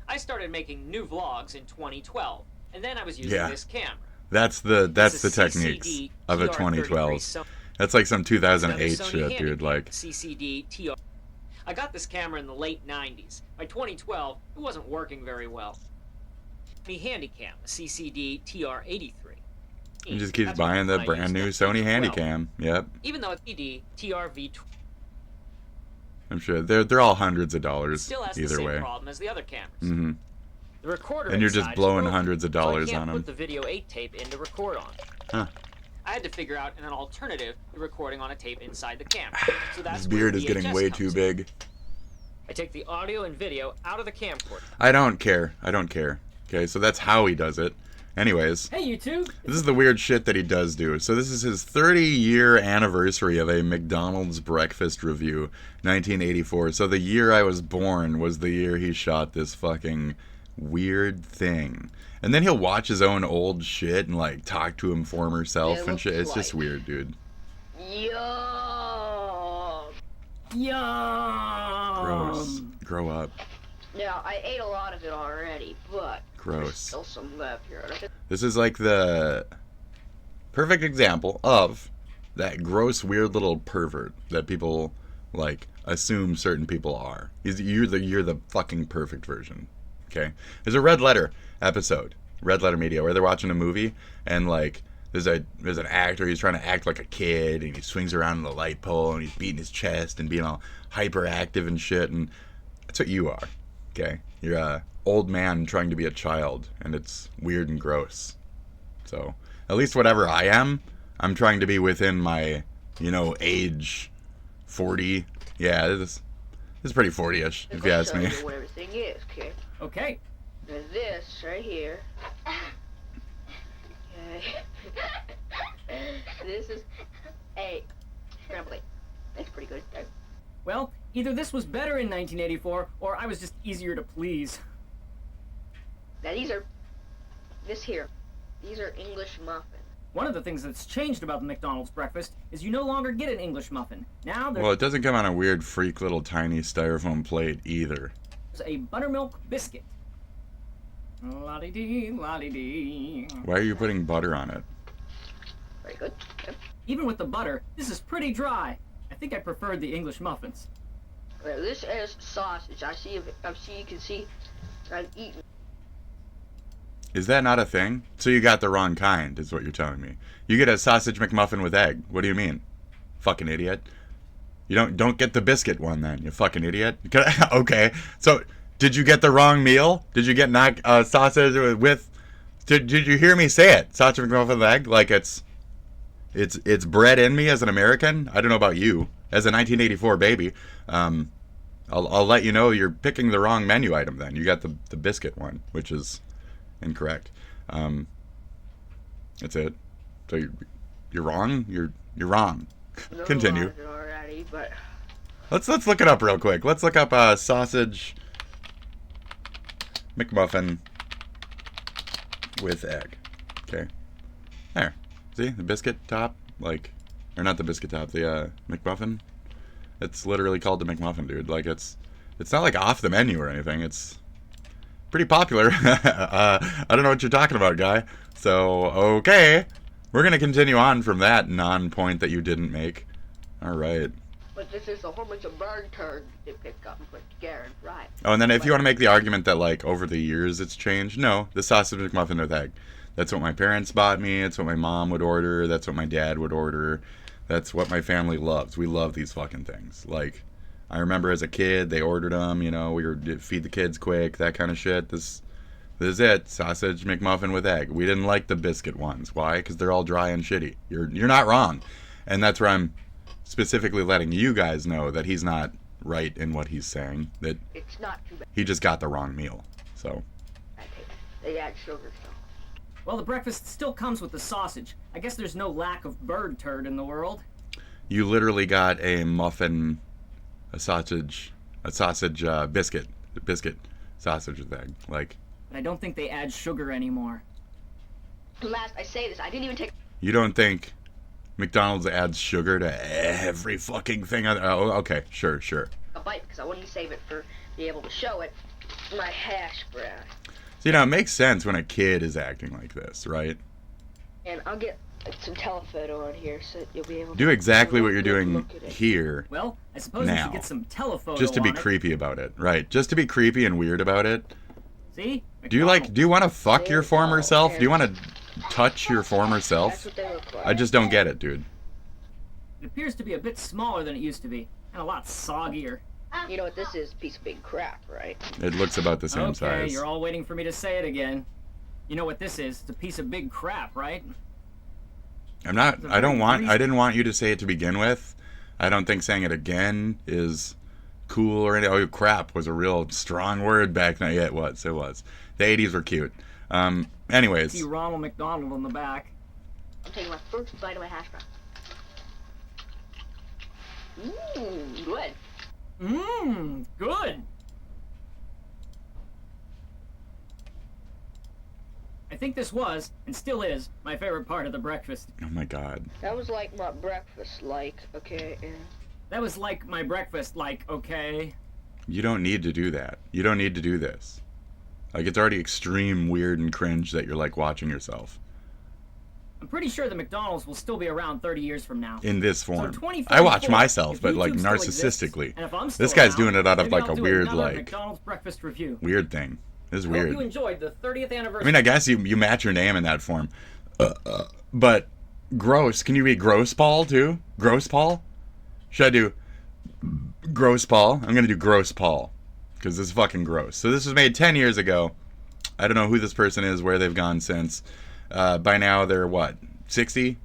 I started making new vlogs in 2012, and then I was using this camera. That's the techniques of a 2012. That's like some 2008 shit, dude. Like CCD TR. I got this camera in the late 90s. By 2012, it wasn't working very well. Me Handycam, a CCD TR83. he just keeps buying the brand new Sony Handycam. Yep. Even though it's CD TRV. I'm sure they're all hundreds of dollars Still has either the same way. problem as the other cameras. Mm-hmm. The recorder And you're just inside is blowing broken, hundreds of dollars so I on can't them. put the video 8 tape in to record on. Huh. I had to figure out an alternative to recording on a tape inside the camera. So that's His beard where is getting VHS way comes too in. big. I take the audio and video out of the camcorder. I don't care. Okay, so that's how he does it. Anyways, Hey YouTube! this is the weird shit that he does do. So this is his 30-year anniversary of a McDonald's breakfast review, 1984. So the year I was born was the year he shot this fucking weird thing. And then he'll watch his own old shit and like talk to him former self and shit. It's just weird, dude. Yuck. Yuck! Gross. Grow up. Now, I ate a lot of it already, but there's Gross. still some left here. This is like the perfect example of that gross, weird little pervert that people like assume certain people are. You're the fucking perfect version. Okay? There's a Red Letter episode, Red Letter Media, where they're watching a movie and like there's an actor, he's trying to act like a kid and he swings around in the light pole and he's beating his chest and being all hyperactive and shit, and that's what you are. Okay? You're a old man trying to be a child, and it's weird and gross. So, at least whatever I am, I'm trying to be within my, age 40. Yeah, this is pretty 40-ish, if you ask me. Show you what everything is, okay? Okay. There's this right here. Okay. This is a scrambled egg. That's pretty good. Okay. Well, either this was better in 1984, or I was just easier to please. Now these are English muffins. One of the things that's changed about the McDonald's breakfast is you no longer get an English muffin. Now there's Well, it doesn't come on a weird, freak little tiny styrofoam plate either. a buttermilk biscuit. La-di-dee, la-di-dee. Why are you putting butter on it? Very good. Okay. Even with the butter, this is pretty dry. I think I preferred the English muffins. Well, this is sausage. I see you can see I'm eating. Is that not a thing? So you got the wrong kind, is what you're telling me. You get a sausage McMuffin with egg. What do you mean? Fucking idiot. You don't get the biscuit one then, you fucking idiot. Okay, so did you get the wrong meal? Did you get not sausage with... Did you hear me say it? Sausage McMuffin with egg? Like it's bred in me as an American. I don't know about you. As a 1984 baby. I'll let you know you're picking the wrong menu item then. You got the biscuit one, which is incorrect. That's it. So you're wrong? You're wrong. No, Continue. already, but Let's look it up real quick. Let's look up sausage McMuffin with egg. Okay. There. See? The biscuit top? Like, or not the biscuit top, the McMuffin. It's literally called the McMuffin, dude. Like, it's not like off the menu or anything. It's pretty popular. I don't know what you're talking about, guy. So, okay. We're going to continue on from that non-point that you didn't make. All right. but this is a whole bunch of bird turds they pick up and put together and fry. Oh, and then if you want to make the argument that, like, over the years it's changed, no, the sausage McMuffin with egg. That's what my parents bought me. It's what my mom would order. That's what my dad would order. That's what my family loves. We love these fucking things. Like, I remember as a kid, they ordered them, you know, we were feed the kids quick, that kind of shit. This is it. Sausage McMuffin with egg. We didn't like the biscuit ones. Why? Because they're all dry and shitty. You're not wrong. And that's where I'm specifically letting you guys know that he's not right in what he's saying. That It's not too bad. he just got the wrong meal. So, I take it. They add sugar, so. Well, the breakfast still comes with the sausage. I guess there's no lack of bird turd in the world. you literally got a muffin, a sausage biscuit sausage with egg. Like, But I don't think they add sugar anymore. Last I say this, I didn't even take you don't think McDonald's adds sugar to every fucking thing? Oh, okay, sure. a bite because I wanted to save it for be able to show it. My hash brown. So, you know, it makes sense when a kid is acting like this, right? And I'll get some telephoto on here so you'll be able to Do exactly have a what you're good doing look at it. here, Well, I suppose we Now. should get some telephoto just to be on it. creepy about it, right? Just to be creepy and weird about it. See? Do you want to fuck your former self? Do you want to touch your former That's self? what they look like. I just don't get it, dude. It appears to be a bit smaller than it used to be, and a lot soggier. You know what this is? Piece of big crap, right? It looks about the same Okay, size. you're all waiting for me to say it again. You know what this is? It's a piece of big crap, right? I'm not. I didn't want you to say it to begin with. I don't think saying it again is cool or anything. Oh, crap was a real strong word back then. Yeah, it was. It was. The 80s were cute. See Anyways, Ronald McDonald in the back. I'm taking my first bite of my hash brown. Good. Good. I think this was, and still is, my favorite part of the breakfast. oh my God. That was like my breakfast, okay, and That was like my breakfast, okay? You don't need to do that. You don't need to do this. Like, it's already extreme weird and cringe that you're like watching yourself I'm pretty sure the McDonald's will still be around 30 years from now. in this form. 2044, I watch myself, if but like YouTube still exists, narcissistically. and if I'm still This guy's around, doing it out of maybe like I'll a do weird another like McDonald's breakfast review. weird thing. This is I hope you weird. enjoyed the 30th anniversary. I mean, I guess you match your name in that form. But gross. Can you read Gross Paul too? Gross Paul? Should I do Gross Paul? I'm going to do Gross Paul. Because this is fucking gross. So this was made 10 years ago. I don't know who this person is, where they've gone since. By now they're what? 60?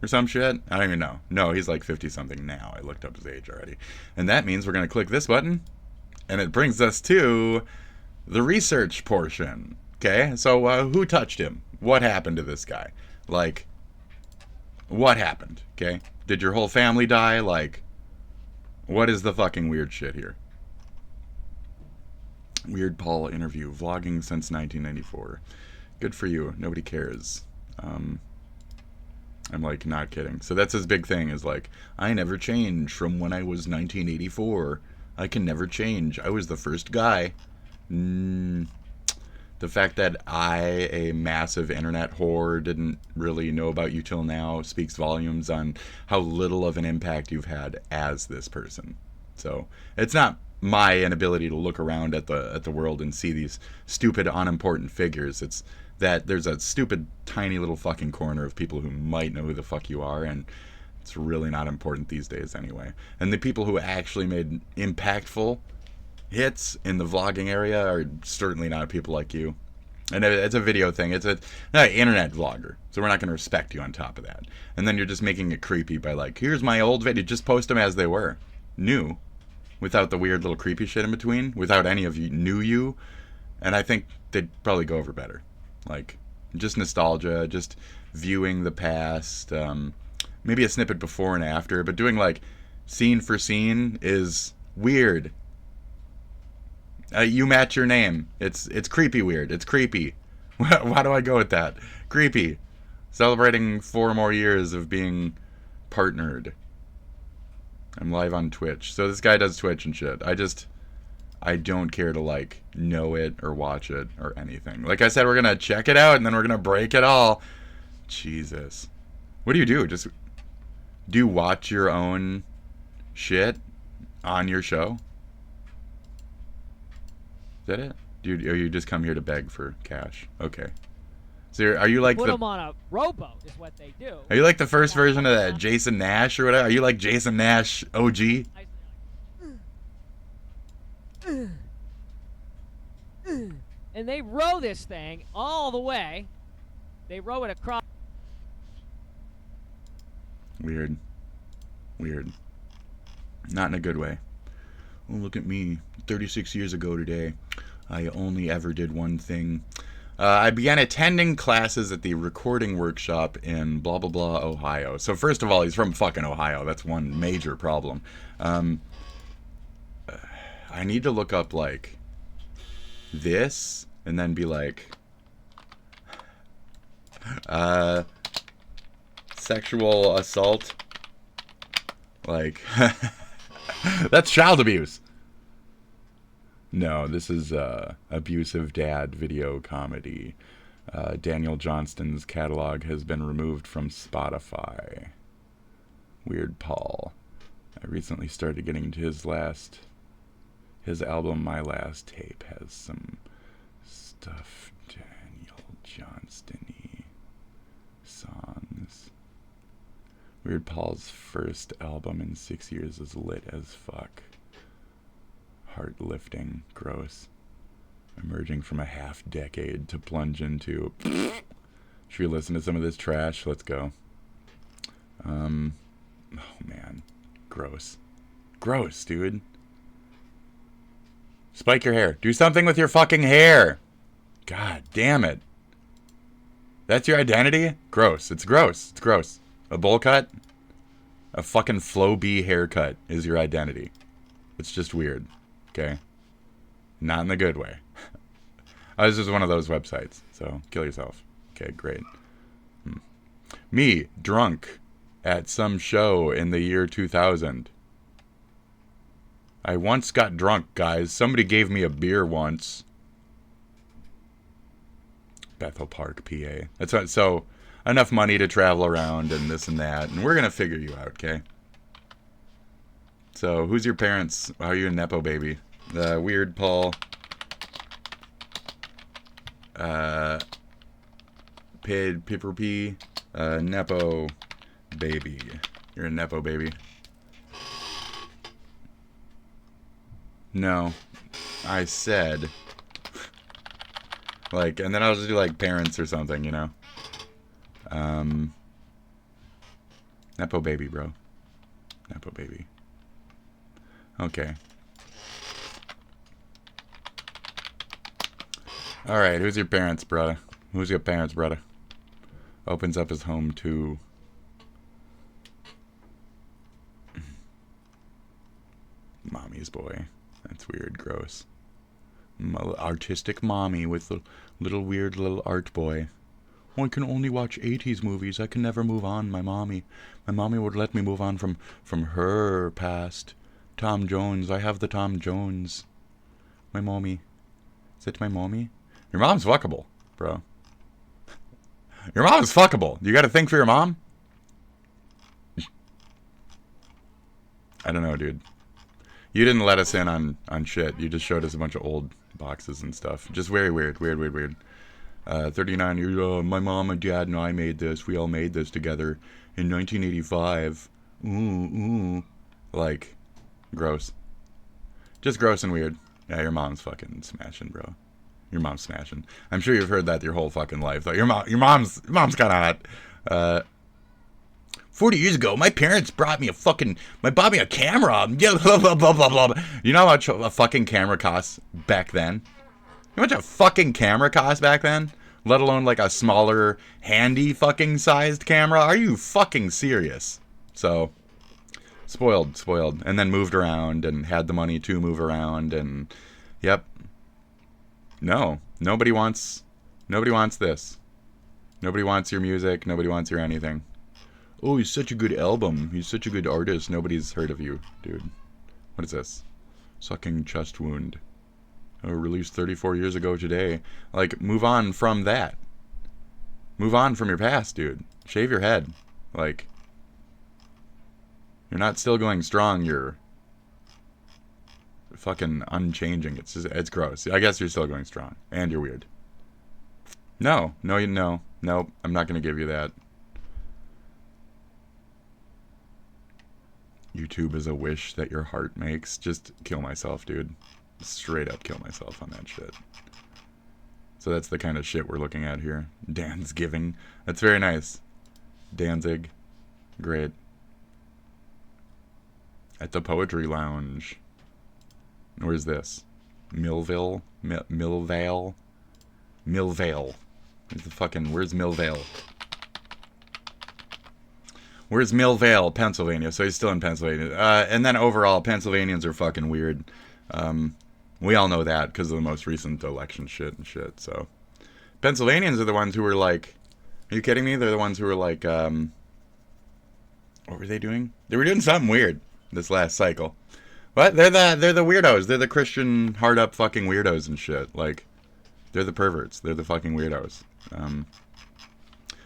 Or some shit? I don't even know. No, he's like 50 something now. I looked up his age already. And that means we're going to click this button. And it brings us to the research portion. Okay, so who touched him? What happened to this guy? Like, what happened? Okay, did your whole family die? Like, what is the fucking weird shit here? Weird Paul interview, vlogging since 1994. Good for you. Nobody cares. I'm like not kidding. So that's his big thing is like, I never changed from when I was 1984. I can never change. I was the first guy. The fact that I, a massive internet whore, didn't really know about you till now speaks volumes on how little of an impact you've had as this person. So it's not my inability to look around at the world and see these stupid, unimportant figures. It's that there's a stupid, tiny little fucking corner of people who might know who the fuck you are, and it's really not important these days anyway. And the people who actually made impactful hits in the vlogging area are certainly not people like you. And it's a video thing. It's an internet vlogger, so we're not going to respect you on top of that. And then you're just making it creepy by like, here's my old video. Just post them as they were, new, without the weird little creepy shit in between, without any of you knew you. And I think they'd probably go over better. Like, just nostalgia, just viewing the past, maybe a snippet before and after, but doing like scene for scene is weird. You match your name. It's creepy weird. It's creepy. Why do I go with that? Creepy. Celebrating 4 more years of being partnered. I'm live on Twitch. So this guy does Twitch and shit. I don't care to like know it or watch it or anything. Like I said, we're gonna check it out and then we're gonna break it all. Jesus. What do you do? Just do you watch your own shit on your show? Is that it? Dude, or you just come here to beg for cash? Okay. So are you like Put them on a rowboat is what they do. Are you like the first version of that Jason Nash or whatever? Are you like Jason Nash OG? And they row this thing all the way. They row it across. Weird. Weird. Not in a good way. Oh, look at me. 36 years ago today, I only ever did one thing. I began attending classes at the recording workshop in blah, blah, blah, Ohio. So first of all, he's from fucking Ohio. That's one major problem. I need to look up, like, this, and then be like, sexual assault. Like, that's child abuse. No, this is abusive dad video comedy. Daniel Johnston's catalog has been removed from Spotify. Weird Paul. I recently started getting into his album My Last Tape has some stuff. Daniel Johnston-y songs. Weird Paul's first album in 6 years is lit as fuck. Heart lifting, gross. Emerging from a half decade to plunge into. Should we listen to some of this trash? Let's go. Oh man, gross, gross, dude. Spike your hair. Do something with your fucking hair. God damn it. That's your identity? Gross. It's gross. It's gross. A bowl cut? A fucking Flo B haircut is your identity. It's just weird. Okay? Not in the good way. Oh, this is one of those websites. So, kill yourself. Okay, great. Me, drunk, at some show in the year 2000. I once got drunk, guys. Somebody gave me a beer once. Bethel Park, PA. That's what, so, enough money to travel around and this and that. And we're going to figure you out, okay? So, who's your parents? How are you a Nepo baby? Weird Paul. Pipper P. Nepo baby. You're a Nepo baby. No. I said. Like, and then I'll just do like parents or something, you know? Nepo baby, bro. Nepo baby. Okay. Alright, who's your parents, brother? Who's your parents, brother? Opens up his home to... Mommy's boy. That's weird, gross. Artistic mommy with the little weird little art boy. Oh, I can only watch 80s movies. I can never move on, my mommy. My mommy would let me move on from her past. Tom Jones. I have the Tom Jones. My mommy. Is it my mommy? Your mom's fuckable, bro. Your mom is fuckable. You got to think for your mom? I don't know, dude. You didn't let us in on shit. You just showed us a bunch of old boxes and stuff. Just very weird. 39 years old. My mom and dad and I made this. We all made this together in 1985. Like, gross. Just gross and weird. Yeah, your mom's fucking smashing, bro. Your mom's smashing. I'm sure you've heard that your whole fucking life. Though your mom's kind of hot. 40 years ago, my parents bought me a camera. Blah, blah, blah, blah. You know how much a fucking camera costs back then? You know how much a fucking camera cost back then? Let alone like a smaller, handy fucking sized camera? Are you fucking serious? So, spoiled. And then moved around and had the money to move around and, yep. No, nobody wants this. Nobody wants your music. Nobody wants your anything. Oh, he's such a good album. He's such a good artist. Nobody's heard of you, dude. What is this? Sucking chest wound. Oh, released 34 years ago today. Like, move on from that. Move on from your past, dude. Shave your head. Like, you're not still going strong. You're fucking unchanging. It's gross. I guess you're still going strong. And you're weird. No. I'm not going to give you that. YouTube is a wish that your heart makes. Just kill myself, dude. Straight up kill myself on that shit. So that's the kind of shit we're looking at here. Dansgiving. That's very nice. Danzig. Great. At the Poetry Lounge. Where's this? Millvale? Millvale? Where's Millvale? Where's Millvale, Pennsylvania? So he's still in Pennsylvania. And then overall, Pennsylvanians are fucking weird. We all know that because of the most recent election shit. So Pennsylvanians are the ones who were like, are you kidding me? They're the ones who were like, what were they doing? They were doing something weird this last cycle. What? They're the weirdos. They're the Christian hard up fucking weirdos and shit. Like, they're the perverts. They're the fucking weirdos.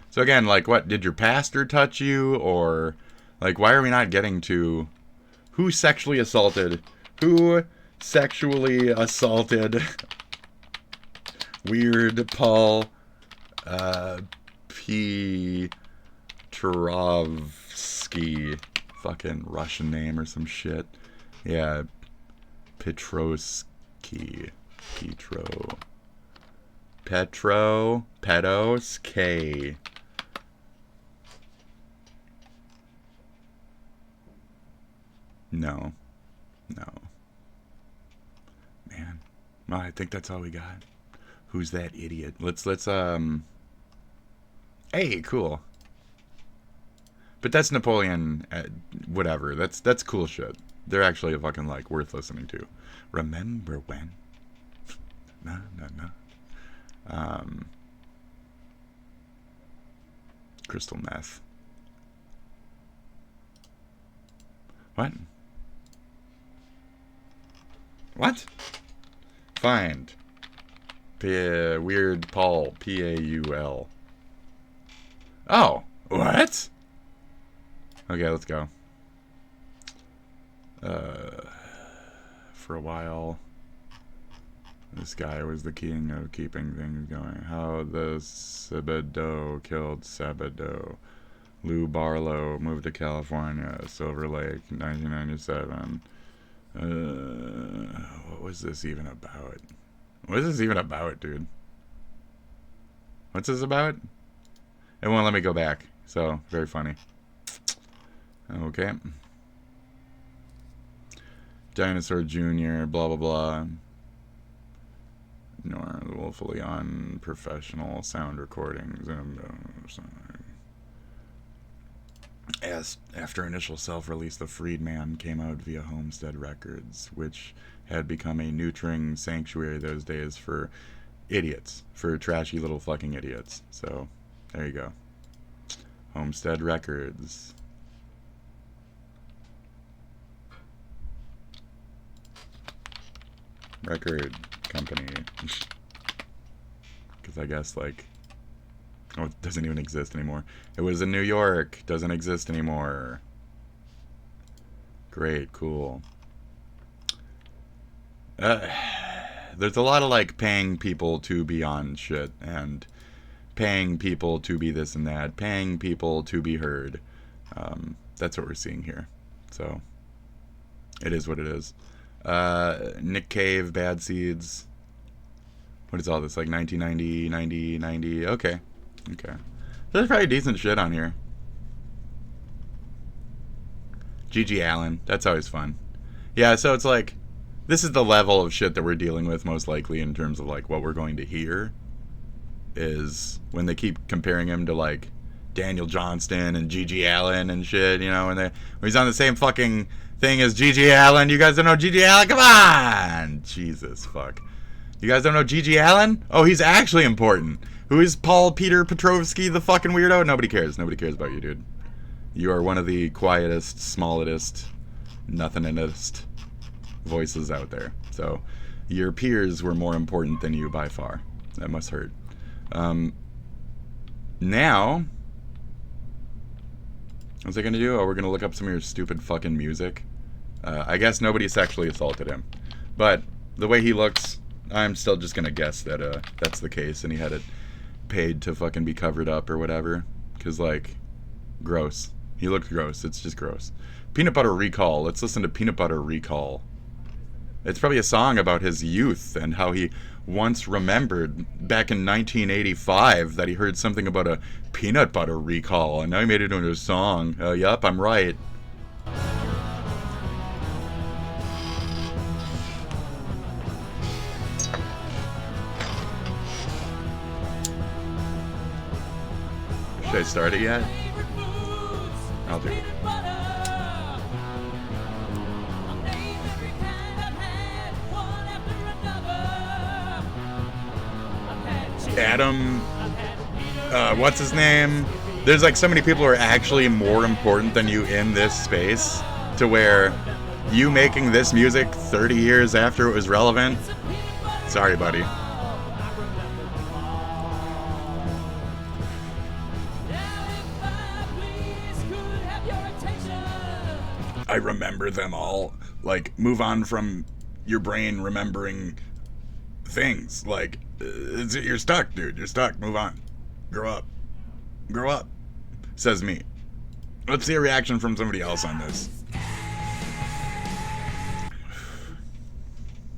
So again, like, what, did your pastor touch you? Or, like, why are we not getting to who sexually assaulted? Who sexually assaulted Weird Paul Petrovsky? Fucking Russian name or some shit. Yeah. Petroskey. Petroskey. No. Man. Well, I think that's all we got. Who's that idiot? Let's hey, cool. But that's Napoleon, whatever. That's cool shit. They're actually fucking, like, worth listening to. Remember when? No. Crystal meth. What? Find. Weird Paul. Paul. Oh. What? Okay, let's go. For a while, this guy was the king of keeping things going. How the Sebedo killed Sebedo. Lou Barlow moved to California, Silver Lake, 1997. What was this even about? What is this even about, dude? What's this about? It won't let me go back, so very funny. Okay. Dinosaur Jr., blah, blah, blah. Nor willfully unprofessional sound recordings. After initial self-release, The Freedman came out via Homestead Records, which had become a neutering sanctuary those days for idiots, for trashy little fucking idiots. So, there you go. Homestead Records. Record company. Because I guess, like... Oh, it doesn't even exist anymore. It was in New York. Doesn't exist anymore. Great, cool. There's a lot of, like, paying people to be on shit, and paying people to be this and that, paying people to be heard. That's what we're seeing here. So, it is what it is. Nick Cave, Bad Seeds. What is all this? Like 1990, 90, 90. Okay. Okay. There's probably decent shit on here. G.G. Allen. That's always fun. Yeah, so it's like, this is the level of shit that we're dealing with most likely in terms of like what we're going to hear. Is when they keep comparing him to like Daniel Johnston and G.G. Allen and shit, you know, when he's on the same fucking thing as G.G. Allen. You guys don't know G.G. Allen? Come on! Jesus, fuck. You guys don't know G.G. Allen? Oh, he's actually important. Who is Paul Peter Petroskey, the fucking weirdo? Nobody cares. Nobody cares about you, dude. You are one of the quietest, smallest, nothingest voices out there. So, your peers were more important than you by far. That must hurt. Now, what's I gonna do? Oh, we're gonna look up some of your stupid fucking music. I guess nobody sexually assaulted him. But, the way he looks, I'm still just gonna guess that, that's the case, and he had it paid to fucking be covered up or whatever. Cause, like, gross. He looked gross. It's just gross. Peanut Butter Recall. Let's listen to Peanut Butter Recall. It's probably a song about his youth and how he once remembered back in 1985 that he heard something about a peanut butter recall, and now he made it into a song. Yup, I'm right. Should I start it yet? I'll do it. Adam, what's his name? There's like so many people who are actually more important than you in this space, to where you making this music 30 years after it was relevant. Sorry, buddy. I remember them all. Like, move on from your brain remembering things. Like, you're stuck, dude. You're stuck. Move on. Grow up. Grow up. Says me. Let's see a reaction from somebody else on this.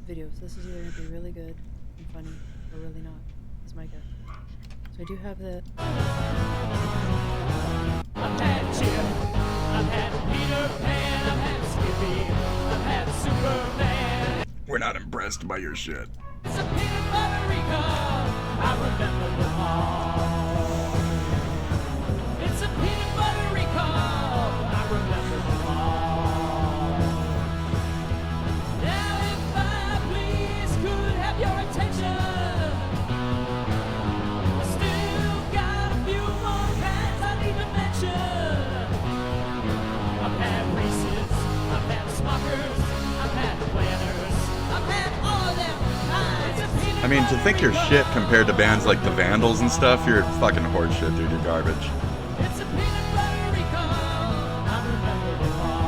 Videos. This is either going to be really good and funny or really not. Is my guess. So I do have the... I've had Chip. I've had Peter Pan. I've had Skippy. I've had Superman. We're not impressed by your shit. It's a peanut butter recall. I remember them all. It's a peanut butter recall. I remember them all. Now if I please could have your attention, I still got a few more kinds I need to mention. I've had Reese's, I've had Smuckers, I've had Planners, I've had all of them kinds of peanut. I mean, to think you're shit compared to bands like the Vandals and stuff, you're fucking horseshit, dude. You're garbage. It's a peanut butter recall. I remember them all.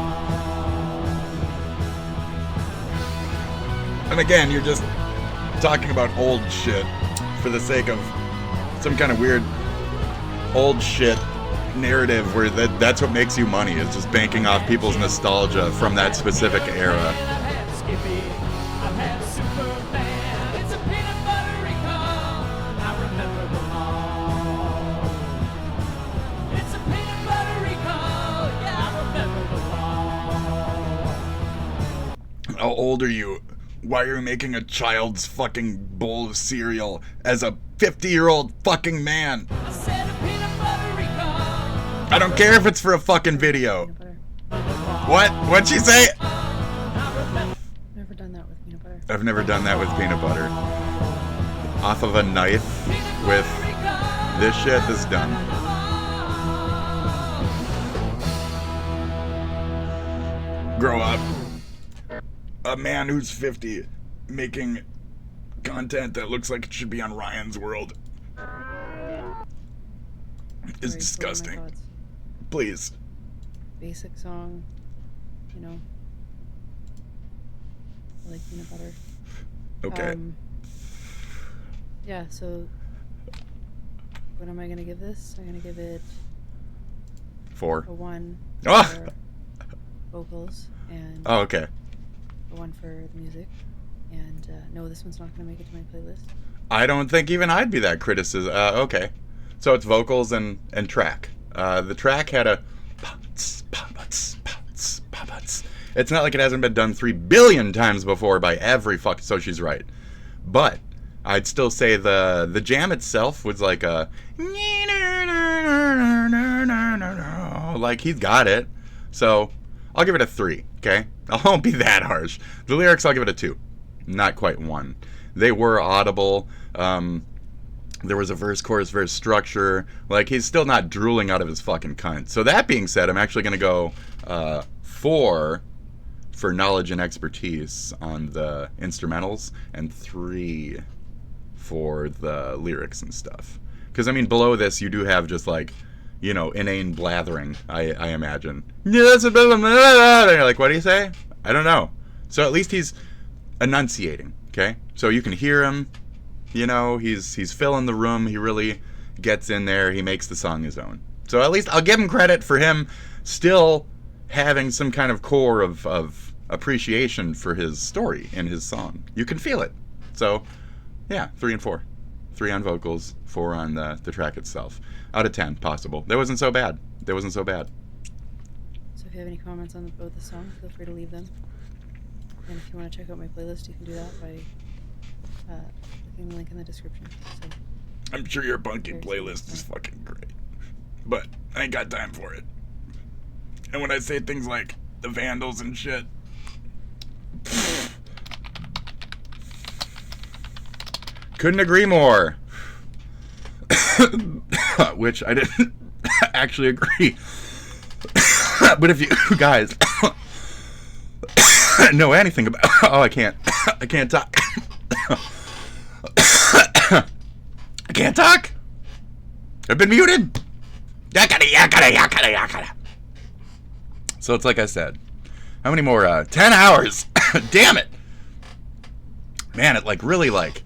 And again, you're just talking about old shit for the sake of some kind of weird old shit narrative where that's what makes you money, is just banking off people's nostalgia from that specific era. I've had Skippy. I've had Superman. It's a peanut butter recall. I remember them all. It's a peanut butter recall. Yeah, I remember them all. How old are you? Why are you making a child's fucking bowl of cereal as a 50-year-old fucking man? I said a peanut butter recall. I don't care if it's for a fucking video. Peanut butter. What? What'd she say? Never done that with peanut butter. I've never done that with peanut butter. Off of a knife with this shit, this is done. Grow up. A man who's 50 making content that looks like it should be on Ryan's World. is Alright, so what are my disgusting. thoughts? Please. Basic song, you know. I like peanut butter. Okay. Yeah, so what am I gonna give this? I'm gonna give it 4. a 1 Oh! for vocals and Oh, okay. a 1 for the music. And no, this one's not gonna make it to my playlist. I don't think even I'd be that criticism. Okay. So it's vocals and track. The track had a pots, pots, pots, pots. It's not like it hasn't been done 3 billion times before by every fuck. So she's right. But I'd still say the jam itself was like a like he's got it. So I'll give it a 3. Okay, I won't be that harsh. The lyrics I'll give it a 2. Not quite 1. They were audible. There was a verse, chorus, verse structure. Like, he's still not drooling out of his fucking cunt. So that being said, I'm actually going to go 4 for knowledge and expertise on the instrumentals and 3 for the lyrics and stuff. Because, I mean, below this, you do have just, like, you know, inane blathering, I imagine. Yes, and you're like, what do you say? I don't know. So at least he's enunciating, okay? So you can hear him. You know, he's filling the room. He really gets in there. He makes the song his own. So at least I'll give him credit for him still having some kind of core of appreciation for his story in his song. You can feel it. So, yeah, 3 and 4. 3 on vocals, 4 on the track itself. Out of 10, possible. That wasn't so bad. That wasn't so bad. So if you have any comments on both the songs, feel free to leave them. And if you want to check out my playlist, you can do that by clicking the link in the description. So, I'm sure your bunky playlist is fucking great. But I ain't got time for it. And when I say things like the Vandals and shit, couldn't agree more. Which I didn't actually agree. But if you guys know anything about... Oh, I can't talk. I can't talk. I've been muted. So it's like I said. How many more? 10 hours. Damn it. Man, it like really like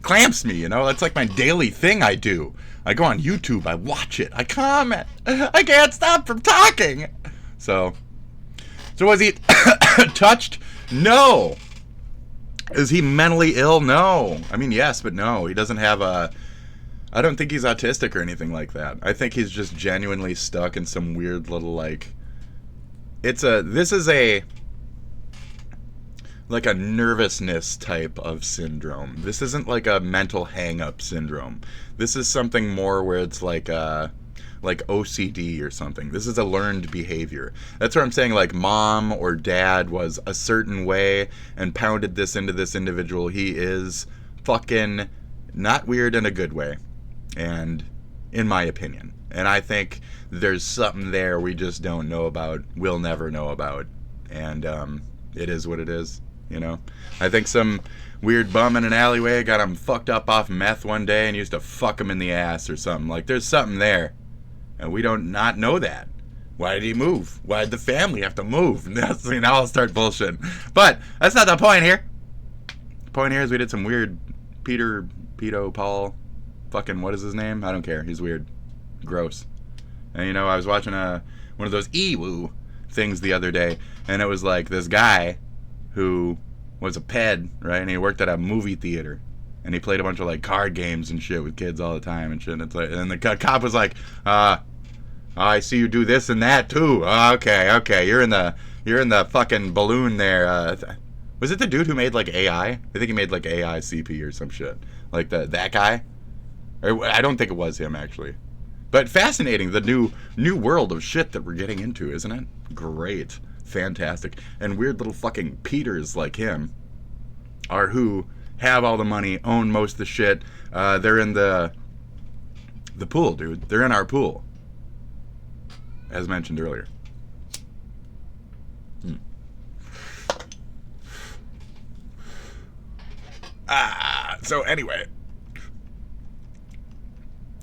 clamps me, you know? That's like my daily thing I do. I go on YouTube, I watch it, I comment. I can't stop from talking. So was he touched? No. Is he mentally ill? No. I mean, yes, but no. He doesn't have a... I don't think he's autistic or anything like that. I think he's just genuinely stuck in some weird little, like... This is a... like a nervousness type of syndrome. This isn't like a mental hang-up syndrome. This is something more where it's like OCD or something. This is a learned behavior. That's what I'm saying, like mom or dad was a certain way and pounded this into this individual. He is fucking not weird in a good way. And in my opinion. And I think there's something there we just don't know about. We'll never know about. And it is what it is, you know? I think some weird bum in an alleyway got him fucked up off meth one day and used to fuck him in the ass or something. Like, there's something there. And we don't not know that. Why did he move? Why did the family have to move? See, now I'll start bullshitting. But that's not the point here. The point here is we did some weird Paul, fucking what is his name? I don't care. He's weird. Gross. And you know, I was watching one of those EWOO things the other day, and it was like this guy who was a ped, right? And he worked at a movie theater. And he played a bunch of like card games and shit with kids all the time and shit. And it's like, and the cop was like, I see you do this and that too. Okay, you're in the fucking balloon there. Was it the dude who made like AI? I think he made like AI CP or some shit. Like that guy. Or, I don't think it was him actually. But fascinating, the new world of shit that we're getting into, isn't it? Great, fantastic, and weird little fucking Peters like him are who have all the money, own most of the shit. They're in the pool, dude. They're in our pool, as mentioned earlier. So anyway,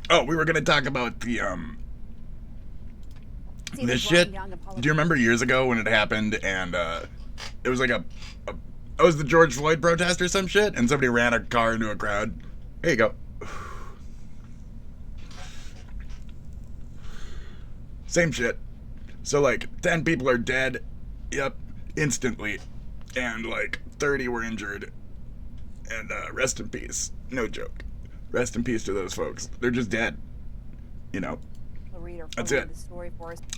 Oh, we were gonna talk about the this shit. Do you remember years ago when it happened and it was like it was the George Floyd protest or some shit, and somebody ran a car into a crowd. Here you go. Same shit. So like 10 people are dead, yep, instantly, and like 30 were injured. And rest in peace. No joke. Rest in peace to those folks. They're just dead. You know. That's it.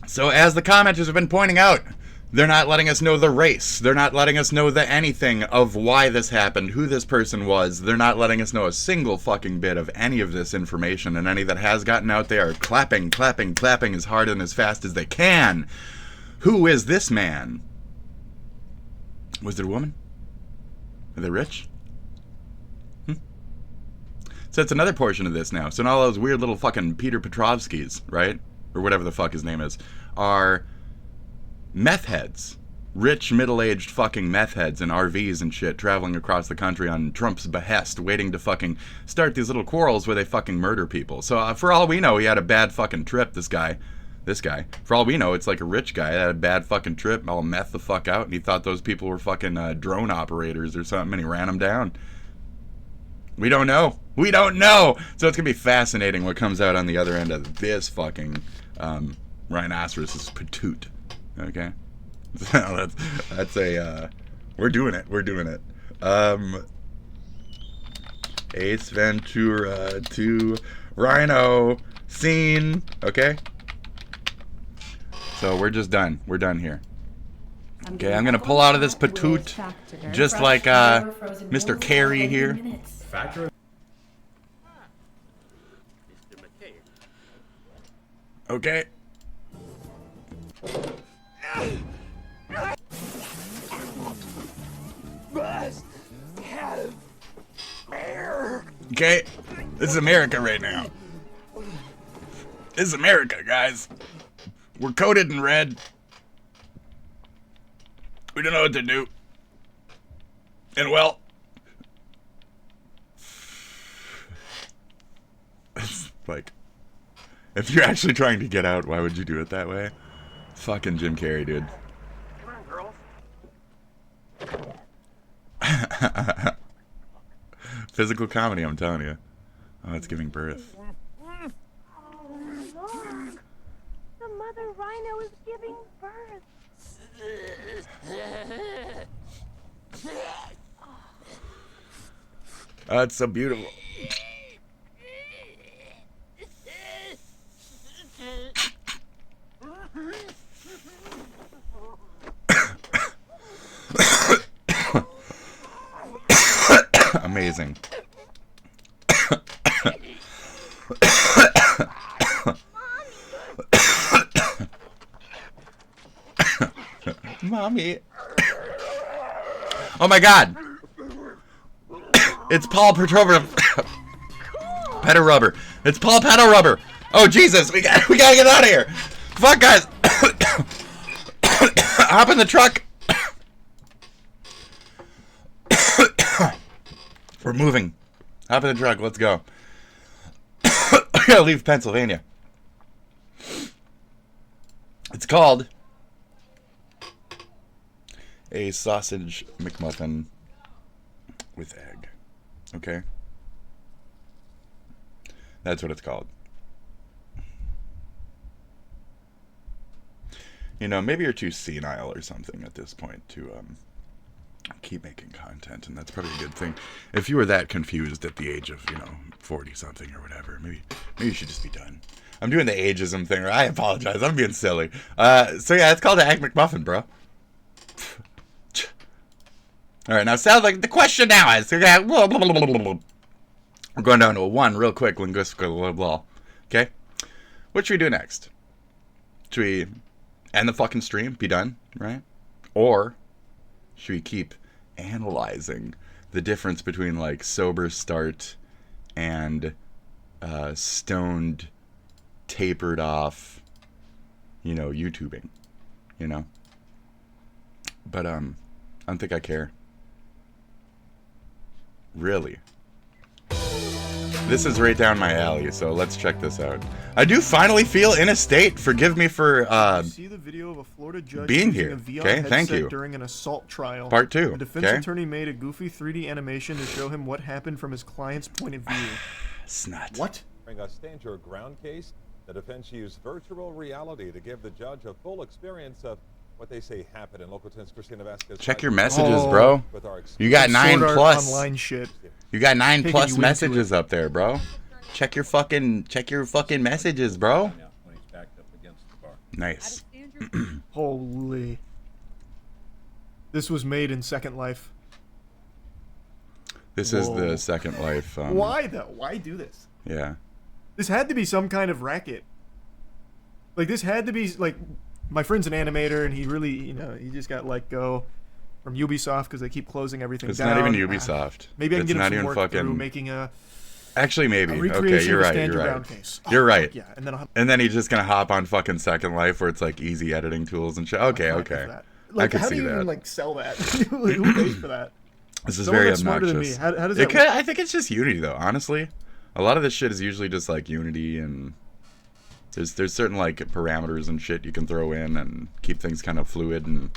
So as the commenters have been pointing out, they're not letting us know the race. They're not letting us know the anything of why this happened, who this person was. They're not letting us know a single fucking bit of any of this information, and any that has gotten out, they are clapping, clapping, clapping as hard and as fast as they can. Who is this man? Was it a woman? Are they rich? So it's another portion of this now. So all those weird little fucking Peter Petrovskys, right? Or whatever the fuck his name is, are meth heads. Rich, middle-aged fucking meth heads in RVs and shit, traveling across the country on Trump's behest, waiting to fucking start these little quarrels where they fucking murder people. So for all we know, he had a bad fucking trip, this guy. For all we know, it's like a rich guy that had a bad fucking trip, all meth the fuck out, and he thought those people were fucking drone operators or something, and he ran them down. We don't know. We don't know. So it's going to be fascinating what comes out on the other end of this fucking rhinoceros' patoot. Okay? So that's a, we're doing it. We're doing it. Ace Ventura 2 Rhino scene. Okay? So we're just done. We're done here. Okay, I'm going to pull out of this patoot just like Mr. Carey here. Okay. Okay, this is America right now. This is America, guys. We're coated in red. We don't know what to do. And well, it's like, if you're actually trying to get out, why would you do it that way? Fucking Jim Carrey, dude. Come on, girls. Physical comedy, I'm telling you. Oh, it's giving birth. Oh, look. The mother rhino is giving birth. Oh, it's so beautiful. Amazing. Mommy. Oh my God. It's Paul Petrover. Pedo Rubber. It's Paul Pedo Rubber. Oh Jesus, we gotta get out of here. Fuck, guys. Hop in the truck. We're moving. Hop in the truck. Let's go. We gotta leave Pennsylvania. It's called a sausage McMuffin with egg. Okay? That's what it's called. You know, maybe you're too senile or something at this point to keep making content, and that's probably a good thing. If you were that confused at the age of, 40 something or whatever, maybe you should just be done. I'm doing the ageism thing. I apologize. I'm being silly. So yeah, it's called the Egg McMuffin, bro. All right, now sounds like the question now is, we're going down to a 1 real quick, linguistical blah. Okay? What should we do next? Should we end the fucking stream? Be done, right? Or should we keep analyzing the difference between like sober start and stoned, tapered off, YouTubing, But I don't think I care. Really. This is right down my alley, so let's check this out. I do finally feel in a state. Forgive me for see the video of a Florida judge being using here. a VR Okay, thank headset you. during an assault trial. Part 2. A defense Okay. attorney made a goofy 3D animation to show him what happened from his client's point of view. Snot. What? During a stand your ground case, the defense used virtual reality to give the judge a full experience of what they say happened in local 10's Christina Vasquez. Check your messages, bro. You got 9 Sword Art plus. Online shit. You got 9 Taking plus you into messages up there, bro. Check your fucking messages, bro. Nice. Holy. This was made in Second Life. This is Whoa. the Second Life. Why though? Why do this? Yeah. This had to be some kind of racket. Like this had to be like, my friend's an animator and he really, you know, he just got let go from Ubisoft because they keep closing everything It's down. not even Ubisoft. Maybe I can It's get him not some even work fucking through making a Actually, maybe. Okay, recreation you're of a right. stand You're your right. ground case. You're Oh, right. yeah, and then I'll have And then he's just gonna hop on fucking Second Life where it's like easy editing tools and shit. Okay, I'll okay. fight for that. Like, I could how see do you that. even like sell that? Who pays for that? This is Someone very that's smarter than obnoxious. me. How does It that could, I think it's just Unity though. Honestly, a lot of this shit is usually just like Unity, and there's certain like parameters and shit you can throw in and keep things kind of fluid, and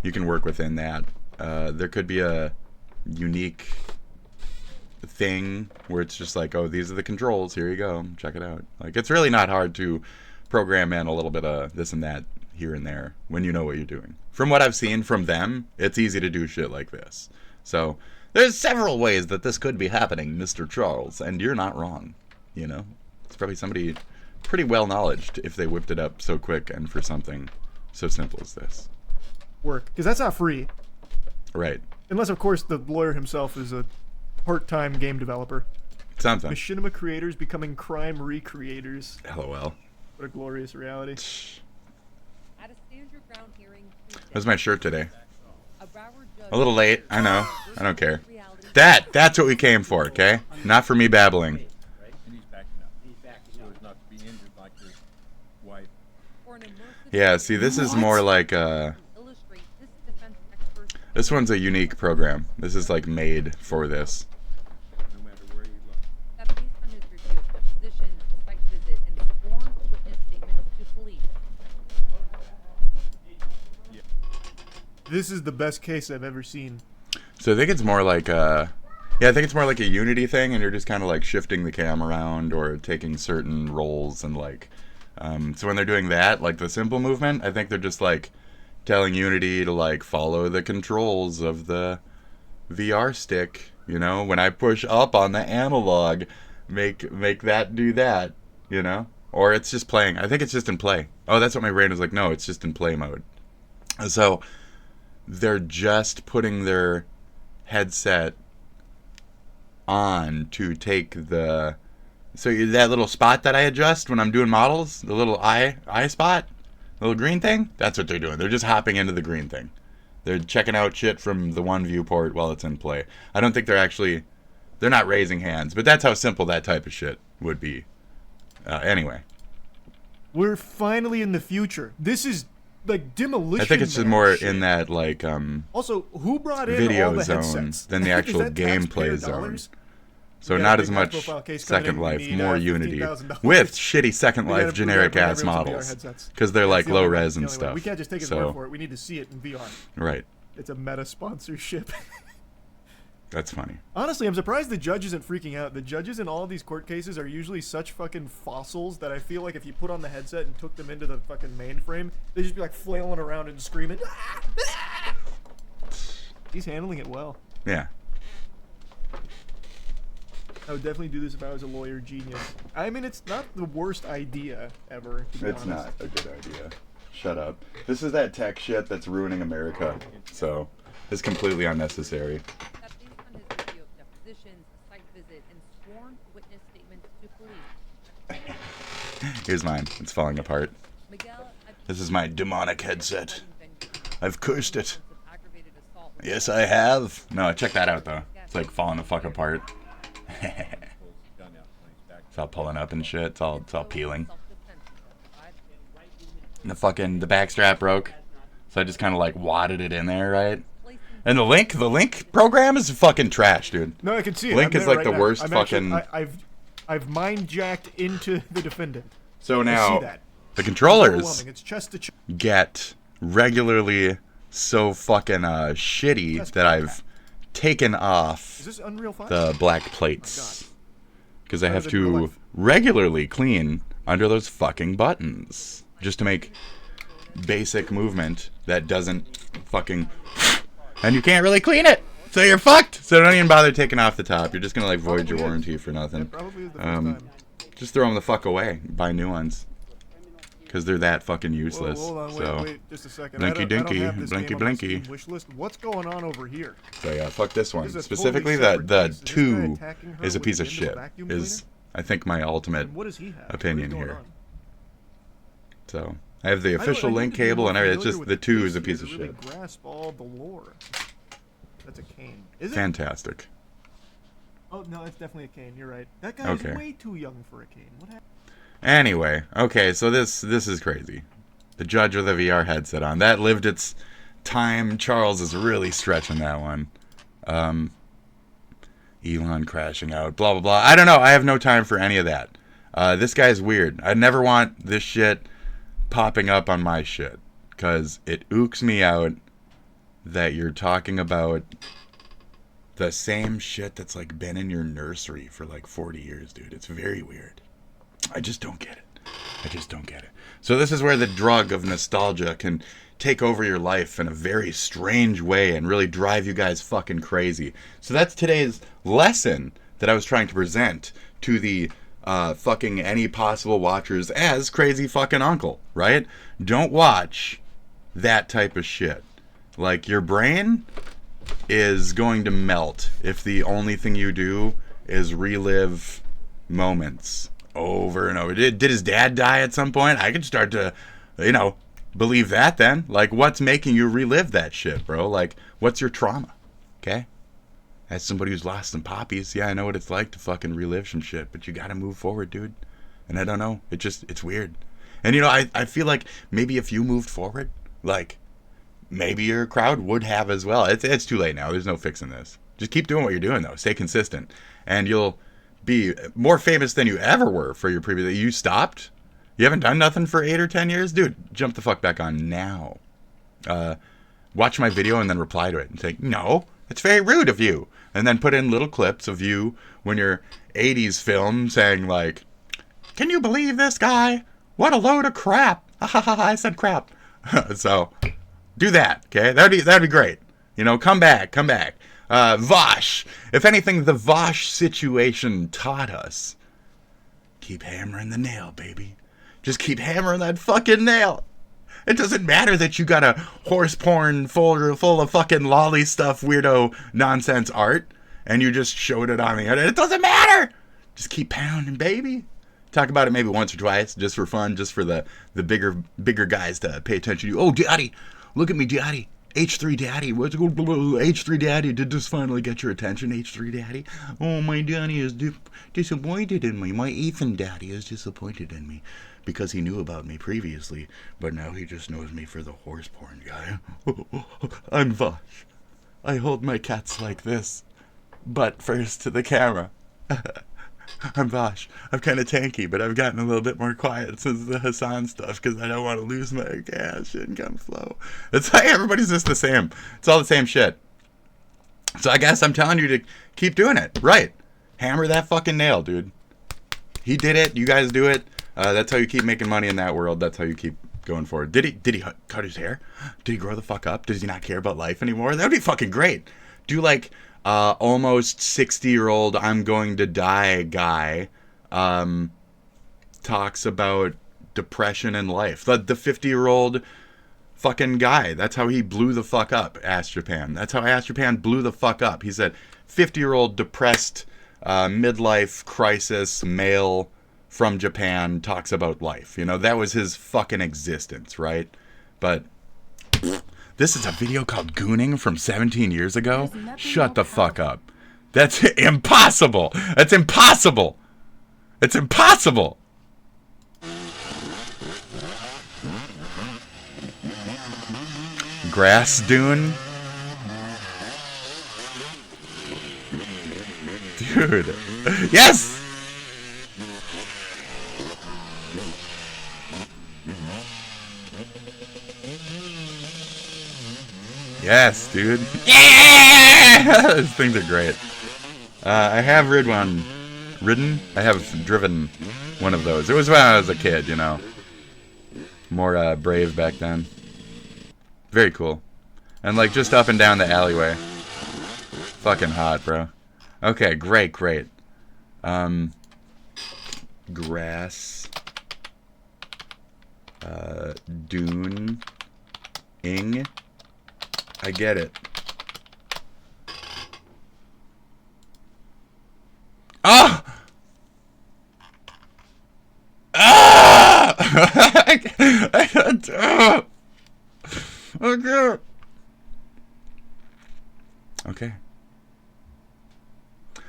you can work within that. There could be a unique thing where it's just like, oh, these are the controls, here you go, check it out. Like, it's really not hard to program in a little bit of this and that here and there when you know what you're doing. From what I've seen from them, it's easy to do shit like this. So there's several ways that this could be happening, Mr. Charles, and you're not wrong. You know, it's probably somebody pretty well knowledged if they whipped it up so quick and for something so simple as this. work? Because that's not free. Right. Unless, of course, the lawyer himself is a part-time game developer. Something. Machinima creators becoming crime recreators. LOL. What a glorious reality. At a stand your ground hearing Tuesday, That was my shirt today. a Broward judge A little late, I know. I don't care. That's what we came for, okay? Not for me babbling. And he's backing up. He's backing up. So as not to be injured like his wife. Yeah, see, this is more like this one's a unique program. This is like made for this. No matter where you look. That based on his review of depositions, site visit, and sworn witness statements to police. This is the best case I've ever seen. So I think it's more like a, yeah, I think it's more like a Unity thing, and you're just kind of like shifting the cam around or taking certain roles and like, so when they're doing that, like the simple movement, I think they're just like telling Unity to like follow the controls of the VR stick. You know, when I push up on the analog, make that do that. You know, or it's just playing. I think it's just in play. Oh, that's what my brain was like. No, it's just in play mode. So they're just putting their headset on to take the, so that little spot that I adjust when I'm doing models, the little eye spot, the little green thing, that's what they're doing. They're just hopping into the green thing. They're checking out shit from the one viewport while it's in play. I don't think they're not raising hands, but that's how simple that type of shit would be. Anyway. We're finally in the future. This is like Demolition I think it's just Man more shit. in that like Also, who brought in video all the zone headsets? than the Is actual that gameplay taxpayer zone. dollars? So We got not a as big much high-profile case coming Second in. We Life, need, more Unity, $15,000. with shitty Second We gotta- Life we gotta generic bring ass everyone some VR models, headsets. because they're That's like the only low way, res the and only way. stuff. We can't just take his So- word for it. We need to see it in VR. Right. It's a meta sponsorship. That's funny. Honestly, I'm surprised the judge isn't freaking out. The judges in all of these court cases are usually such fucking fossils that I feel like if you put on the headset and took them into the fucking mainframe, they'd just be like flailing around and screaming. He's handling it well. Yeah. I would definitely do this if I was a lawyer genius. I mean, it's not the worst idea ever, to be It's honest. not a good idea. Shut up. This is that tech shit that's ruining America. So it's completely unnecessary. That based on his review of depositions, site visit, and sworn witness statements to police. Here's mine. It's falling apart. Miguel, This is my demonic headset. I've cursed it. Yes, I have. No, check that out though. It's like falling the fuck apart. It's all pulling up and shit. It's all peeling. And the backstrap broke, so I just kind of like wadded it in there, right? And the link program is fucking trash, dude. No, I can see it. Link I'm is there like right the now. worst I'm fucking. Actually, I've mind jacked into the defendant. So I now see that. the controllers Overwhelming. It's chest to chest. get regularly so fucking shitty that I've taken off Is this Unreal 5? the black plates because I How have does it in real to life? regularly clean under those fucking buttons just to make basic movement that doesn't fucking, and you can't really clean it, so you're fucked. So don't even bother taking off the top. You're just gonna like void your warranty for nothing. Probably is the first time. Just throw them the fuck away. Buy new ones. Because they're that fucking useless. Whoa, hold on, so, wait just a second. Blinky I don't dinky, have this blinky game on my blinky. Steam wish list. What's going on over here? So yeah, fuck this one. This is a Specifically, totally the separate case. Is this guy 2 attacking her is a with piece the of end of a shit. vacuum Is I think my ultimate And what does he have? opinion What is going here. on? So I have the I don't- official I need link to be cable more and everything. It's familiar just with the 2 is a case piece here of to really shit. grasp all the lore. That's a cane. Is it? Fantastic. Oh no, it's definitely a cane. You're right. That guy's Okay. way too young for a cane. What happened? Anyway, okay, so this is crazy. The judge with a VR headset on. That lived its time. Charles is really stretching that one. Elon crashing out, blah, blah, blah. I don't know. I have no time for any of that. This guy's weird. I never want this shit popping up on my shit. Because it ooks me out that you're talking about the same shit that's like been in your nursery for like 40 years, dude. It's very weird. I just don't get it. I just don't get it. So this is where the drug of nostalgia can take over your life in a very strange way and really drive you guys fucking crazy. So that's today's lesson that I was trying to present to the fucking any possible watchers as crazy fucking uncle, right? Don't watch that type of shit. Like, your brain is going to melt if the only thing you do is relive moments over and over. Did his dad die at some point? I could start to, believe that then. Like, what's making you relive that shit, bro? Like, what's your trauma? Okay? As somebody who's lost some poppies, yeah, I know what it's like to fucking relive some shit, but you gotta move forward, dude. And I don't know. It's weird. And, I feel like maybe if you moved forward, like, maybe your crowd would have as well. It's too late now. There's no fixing this. Just keep doing what you're doing, though. Stay consistent. And you'll be more famous than you ever were for your previous... You stopped? You haven't done nothing for 8 or 10 years? Dude, jump the fuck back on now. Watch my video and then reply to it and say, no, it's very rude of you. And then put in little clips of you when you're 80s film saying, like, can you believe this guy? What a load of crap. I said crap. So, do that, okay? That'd be great. Come back. Vosh. If anything, the Vosh situation taught us. Keep hammering the nail, baby. Just keep hammering that fucking nail. It doesn't matter that you got a horse porn folder full of fucking lolly stuff, weirdo nonsense art, and you just showed it on the internet. It doesn't matter. Just keep pounding, baby. Talk about it maybe once or twice, just for fun, just for the bigger guys to pay attention to you. Oh, daddy, look at me, daddy. H3 daddy. What's going on? H3 daddy, did this finally get your attention, H3 daddy? Oh, my daddy is disappointed in me. My Ethan daddy is disappointed in me because he knew about me previously, but now he just knows me for the horse porn guy. I'm Vosh. I hold my cats like this, but first to the camera. I'm Vosh. I'm kind of tanky, but I've gotten a little bit more quiet since the Hassan stuff because I don't want to lose my cash income flow. It's like everybody's just the same. It's all the same shit. So I guess I'm telling you to keep doing it. Right. Hammer that fucking nail, dude. He did it. You guys do it. That's how you keep making money in that world. That's how you keep going forward. Did he cut his hair? Did he grow the fuck up? Does he not care about life anymore? That would be fucking great. Do like... almost 60-year-old I'm going to die guy talks about depression and life. The 50-year-old fucking guy, that's how he blew the fuck up Ask Japan. That's how Ask Japan blew the fuck up. He said 50-year-old depressed midlife crisis male from Japan talks about life. That was his fucking existence, right? But this is a video called Gooning from 17 years ago? Shut the fuck up. That's impossible. That's impossible. It's impossible. Grass dune? Dude. Yes! Yes, dude. Yeah! These things are great. I have ridden? I have driven one of those. It was when I was a kid, you know. More brave back then. Very cool. And like just up and down the alleyway. Fucking hot, bro. Okay, great. Grass. Dune. Ing. I get it. Ah! Ah! I don't. Okay.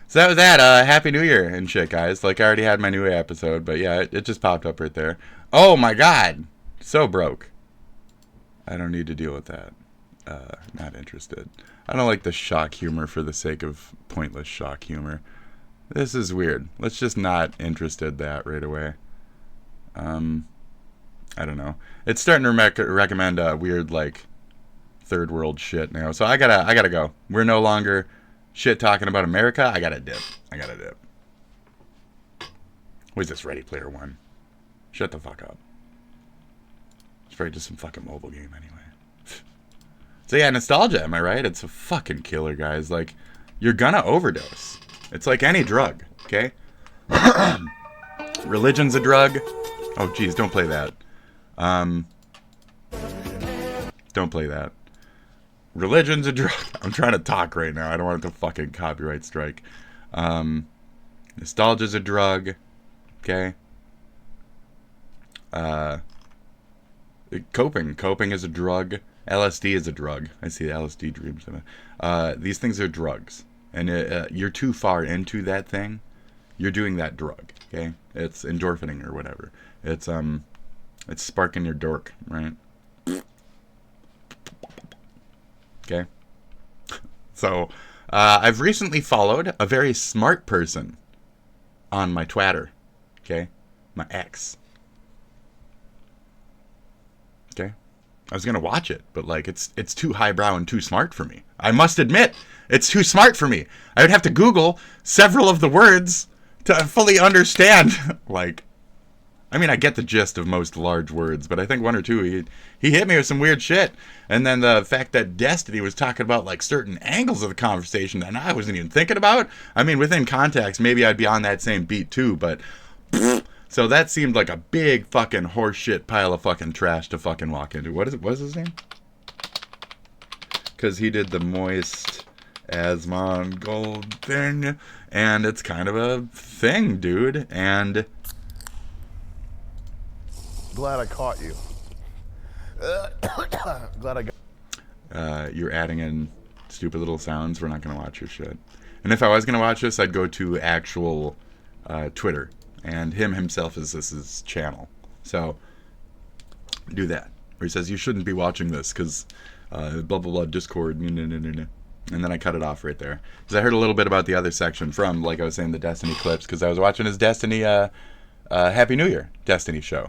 So that was that. Happy New Year and shit, guys. Like, I already had my New Year episode, but yeah, it just popped up right there. Oh my god! So broke. I don't need to deal with that. Not interested. I don't like the shock humor for the sake of pointless shock humor. This is weird. Let's just not interested that right away. I don't know. It's starting to recommend weird, like, third world shit now. So I gotta go. We're no longer shit talking about America. I gotta dip. What is this, Ready Player One? Shut the fuck up. It's probably just some fucking mobile game anyway. So yeah, nostalgia, am I right? It's a fucking killer, guys. Like, you're gonna overdose. It's like any drug, okay? Religion's a drug. Oh, geez, don't play that. Don't play that. Religion's a drug. I'm trying to talk right now. I don't want it to fucking copyright strike. Nostalgia's a drug, okay? Coping is a drug. LSD is a drug. I see LSD dreams. These things are drugs. And you're too far into that thing, you're doing that drug, okay? It's endorphining or whatever. It's sparking your dork, right? Okay? So, I've recently followed a very smart person on my Twitter, okay? My ex. Okay? I was gonna watch it, but like it's too highbrow and too smart for me. I must admit, it's too smart for me. I would have to Google several of the words to fully understand. Like, I mean, I get the gist of most large words, but I think one or two, he hit me with some weird shit. And then the fact that Destiny was talking about like certain angles of the conversation that I wasn't even thinking about. I mean, within context, maybe I'd be on that same beat too, but so that seemed like a big fucking horseshit pile of fucking trash to fucking walk into. What is his name? Because he did the Moist Asmon Gold thing, and it's kind of a thing, dude. And glad I caught you. Glad I got. You're adding in stupid little sounds. We're not gonna watch your shit. And if I was gonna watch this, I'd go to actual Twitter. And him himself is his channel. So, do that. Where he says, you shouldn't be watching this because blah, blah, blah, Discord. And then I cut it off right there. Because I heard a little bit about the other section from, like I was saying, the Destiny clips. Because I was watching his Destiny Happy New Year Destiny show.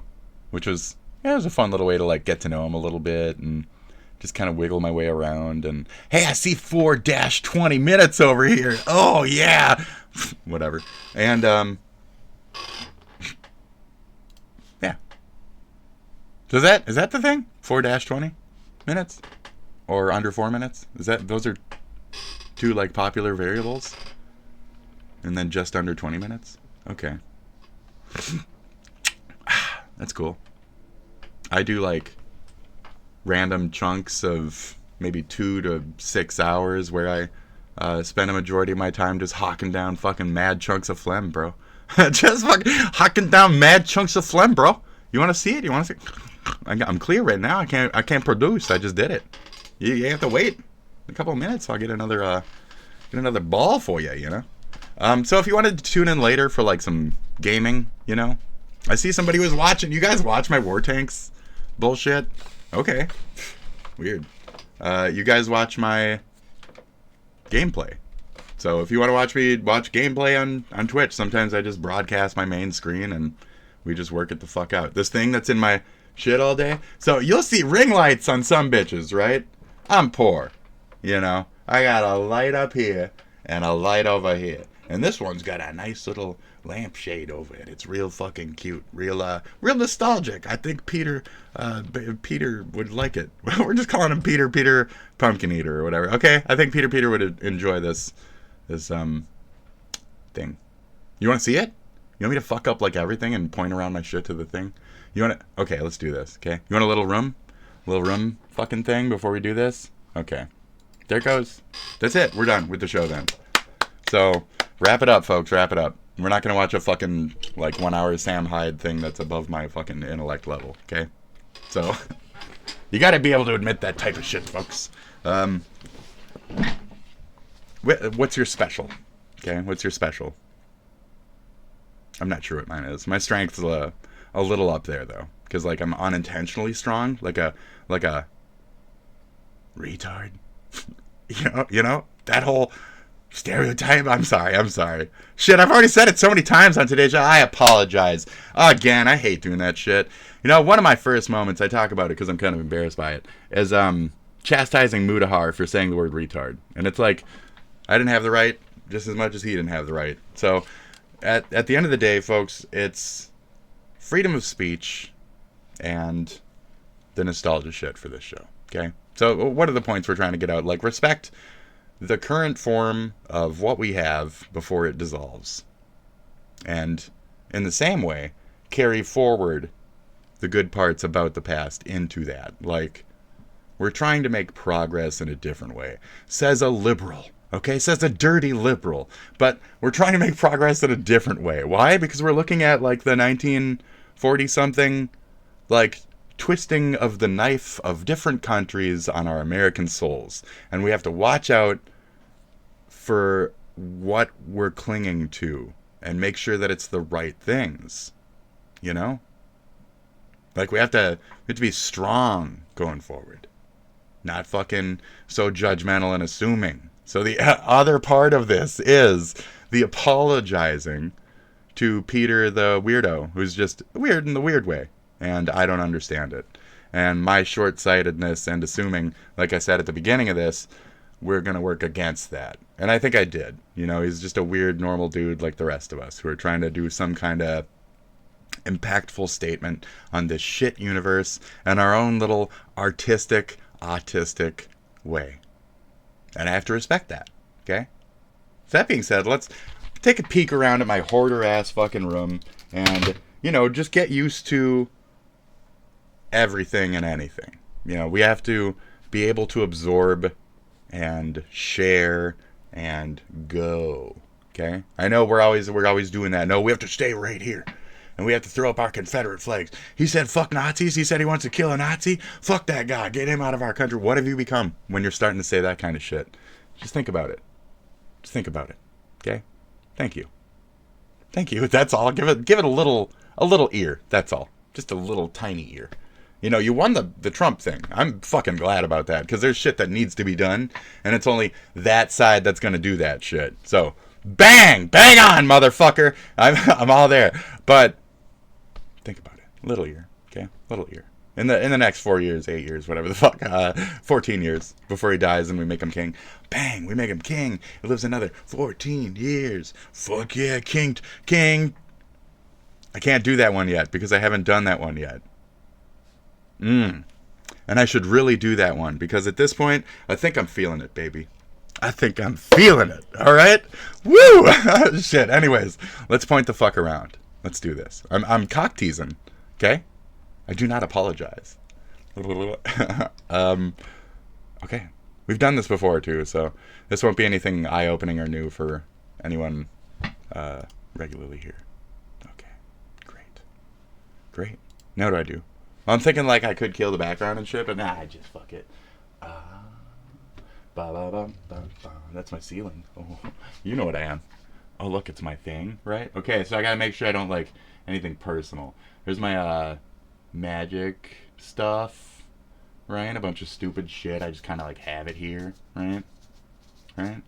Which was, yeah, it was a fun little way to, like, get to know him a little bit. And just kind of wiggle my way around. And, hey, I see 4-20 minutes over here. Oh, yeah. Whatever. And, yeah. So is that the thing? 4-20 minutes? Or under 4 minutes? Those are two like popular variables? And then just under 20 minutes? Okay. That's cool. I do like random chunks of maybe 2 to 6 hours where I spend a majority of my time just hawking down fucking mad chunks of phlegm, bro. Just fucking hawking down mad chunks of phlegm, bro. You want to see it? You want to see? I'm clear right now. I can't produce. I just did it. You have to wait a couple of minutes. I'll get another ball for you. You know. So if you wanted to tune in later for like some gaming, you know, I see somebody was watching. You guys watch my War Tanks bullshit? Okay. Weird. You guys watch my gameplay. So if you want to watch me watch gameplay on Twitch, sometimes I just broadcast my main screen and we just work it the fuck out. This thing that's in my shit all day. So you'll see ring lights on some bitches, right? I'm poor. You know, I got a light up here and a light over here. And this one's got a nice little lampshade over it. It's real fucking cute. Real nostalgic. I think Peter would like it. We're just calling him Peter Pumpkin Eater or whatever. Okay, I think Peter would enjoy this thing. You want to see it? You want me to fuck up like everything and point around my shit to the thing? You want to? Okay, let's do this. Okay, you want a little room fucking thing before we do this? Okay, there it goes. That's it. We're done with the show then. So wrap it up, folks. Wrap it up. We're not gonna watch a fucking like 1 hour Sam Hyde thing that's above my fucking intellect level. Okay, so you got to be able to admit that type of shit, folks. What's your special? Okay, what's your special? I'm not sure what mine is. My strength's a little up there though, because like I'm unintentionally strong, like a retard. you know that whole stereotype. I'm sorry. Shit, I've already said it so many times on today's show. I apologize again. I hate doing that shit. You know, one of my first moments, I talk about it because I'm kind of embarrassed by it, is chastising Mutahar for saying the word retard, and it's like I didn't have the right just as much as he didn't have the right. So at the end of the day, folks, it's freedom of speech and the nostalgia shit for this show. Okay, so what are the points we're trying to get out? Like, respect the current form of what we have before it dissolves, and in the same way carry forward the good parts about the past into that. Like, we're trying to make progress in a different way, says a liberal. Okay, says a dirty liberal, but we're trying to make progress in a different way. Why? Because we're looking at like the 1940 something, like twisting of the knife of different countries on our American souls, and we have to watch out for what we're clinging to and make sure that it's the right things, you know? Like we have to be strong going forward, not fucking so judgmental and assuming. So the other part of this is the apologizing to Peter the weirdo, who's just weird in the weird way, and I don't understand it. And my short-sightedness and assuming, like I said at the beginning of this, we're going to work against that. And I think I did. You know, he's just a weird, normal dude like the rest of us who are trying to do some kind of impactful statement on this shit universe in our own little artistic, autistic way. And I have to respect that, okay? So that being said, let's take a peek around at my hoarder-ass fucking room and, you know, just get used to everything and anything. You know, we have to be able to absorb and share and go, okay? I know we're always doing that. No, we have to stay right here. And we have to throw up our Confederate flags. He said, fuck Nazis. He said he wants to kill a Nazi. Fuck that guy. Get him out of our country. What have you become when you're starting to say that kind of shit? Just think about it. Just think about it. Okay? Thank you. Thank you. That's all. Give it a little ear. That's all. Just a little tiny ear. You know, you won the Trump thing. I'm fucking glad about that, because there's shit that needs to be done, and it's only that side that's going to do that shit. So, bang on, motherfucker. I'm all there. But think about it. Little ear, okay? Little ear. In the next 4 years, 8 years, whatever the fuck, 14 years before he dies and we make him king. Bang, we make him king. He lives another 14 years. Fuck yeah, king. I can't do that one yet because I haven't done that one yet. And I should really do that one because at this point, I think I'm feeling it, baby. I think I'm feeling it, all right? Woo! Shit, anyways, let's point the fuck around. Let's do this. I'm cock teasing, okay? I do not apologize. Okay. We've done this before, too, so this won't be anything eye-opening or new for anyone regularly here. Okay. Great. Now what do I do? Well, I'm thinking like I could kill the background and shit, but nah, I just fuck it. That's my ceiling. Oh, you know what I am. Oh, look, it's my thing, right? Okay, so I gotta make sure I don't, like, anything personal. There's my, magic stuff, right? A bunch of stupid shit. I just kind of, like, have it here, right?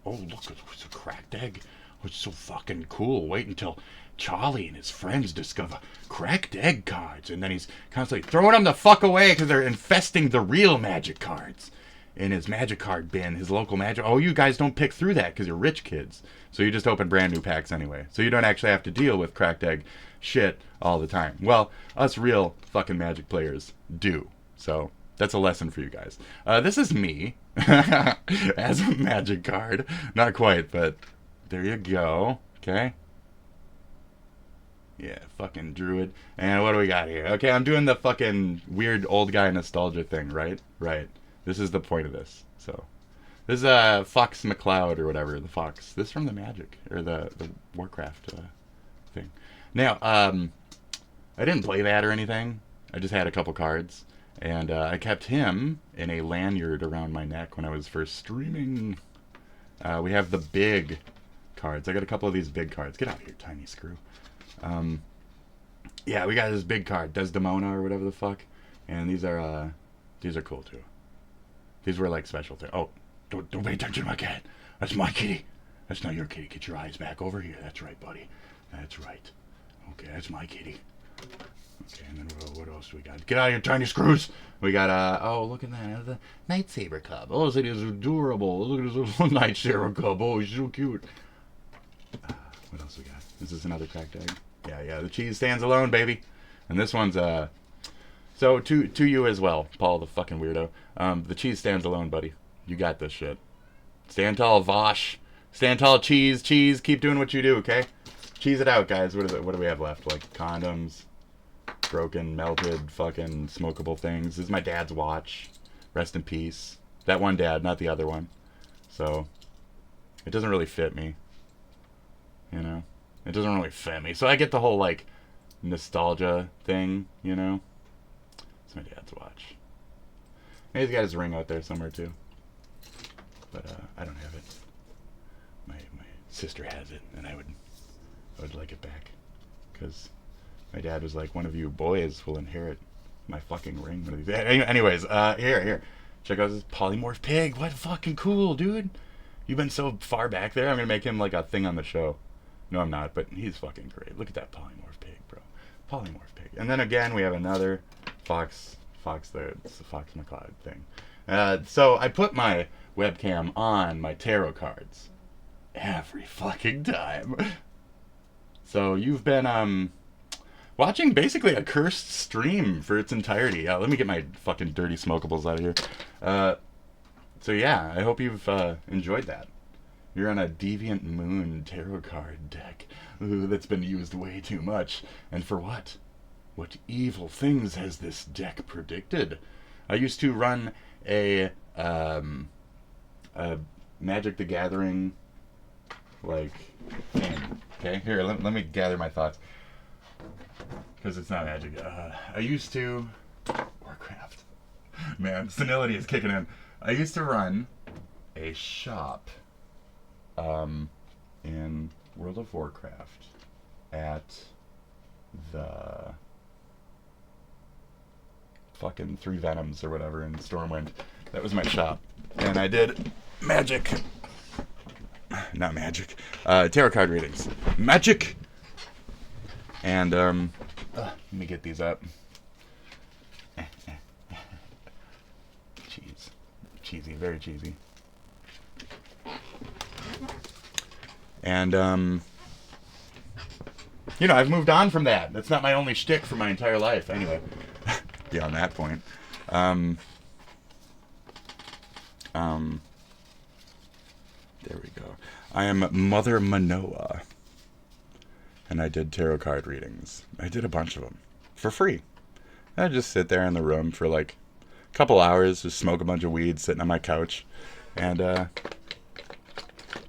Oh, look, it's a cracked egg. Oh, it's so fucking cool. Wait until Charlie and his friends discover cracked egg cards, and then he's constantly throwing them the fuck away because they're infesting the real magic cards. in his magic card bin, his local magic. Oh, you guys don't pick through that because you're rich kids. So you just open brand new packs anyway. So you don't actually have to deal with cracked egg shit all the time. Well, us real fucking Magic players do. So that's a lesson for you guys. This is me as a magic card. Not quite, but there you go. Okay. Yeah, fucking druid. And what do we got here? Okay, I'm doing the fucking weird old guy nostalgia thing, right? Right. This is the point of this. So, this is Fox McCloud or whatever, the Fox. This is from the Magic, or the Warcraft thing. Now, I didn't play that or anything. I just had a couple cards. And I kept him in a lanyard around my neck when I was first streaming. We have the big cards. I got a couple of these big cards. Get out of here, tiny screw. Yeah, we got this big card, Desdemona or whatever the fuck. And these are cool too. These were like special things. Oh, don't pay attention to my cat. That's my kitty. That's not your kitty. Get your eyes back over here. That's right, buddy. That's right. Okay, that's my kitty. Okay, and then what else do we got? Get out of here, tiny screws. We got, oh, look at that. The Nightsaber Cub. Oh, it is adorable. Look at this little Nightsaber Cub. Oh, he's so cute. What else we got? Is this another cracked egg? Yeah, the cheese stands alone, baby. And this one's, so to you as well, Paul, the fucking weirdo. The cheese stands alone, buddy. You got this shit. Stand tall, Vosh. Stand tall, cheese. Keep doing what you do, okay? Cheese it out, guys. What do we have left? Like condoms, broken, melted, fucking smokable things. This is my dad's watch. Rest in peace. That one dad, not the other one. So, it doesn't really fit me. You know? It doesn't really fit me. So I get the whole, like, nostalgia thing, you know? It's my dad's watch. He's got his ring out there somewhere, too. But, I don't have it. My sister has it, and I would like it back. Because my dad was like, one of you boys will inherit my fucking ring. One of these. Anyways, here. Check out this polymorph pig. What fucking cool, dude. You've been so far back there. I'm going to make him like a thing on the show. No, I'm not, but he's fucking great. Look at that polymorph pig, bro. Polymorph pig. And then again, we have another Fox there. It's the Fox McCloud thing. So I put my webcam on my tarot cards every fucking time. So you've been watching basically a cursed stream for its entirety. Let me get my fucking dirty smokables out of here. So yeah, I hope you've enjoyed that. You're on a Deviant Moon tarot card deck. Ooh, that's been used way too much. And for what? What evil things has this deck predicted? I used to run a Magic the Gathering like thing. Okay, here, let me gather my thoughts. Because it's not Magic. I used to... Warcraft. Man, senility is kicking in. I used to run a shop in World of Warcraft at the fucking Three Venoms or whatever in Stormwind. That was my shop. And I did magic. Not magic. Tarot card readings. Magic! And, let me get these up. Cheesy, very cheesy. And, you know, I've moved on from that. That's not my only shtick for my entire life. Anyway, beyond that point. There we go. I am Mother Manoa. And I did tarot card readings. I did a bunch of them. For free. I'd just sit there in the room for like a couple hours, just smoke a bunch of weed, sitting on my couch, and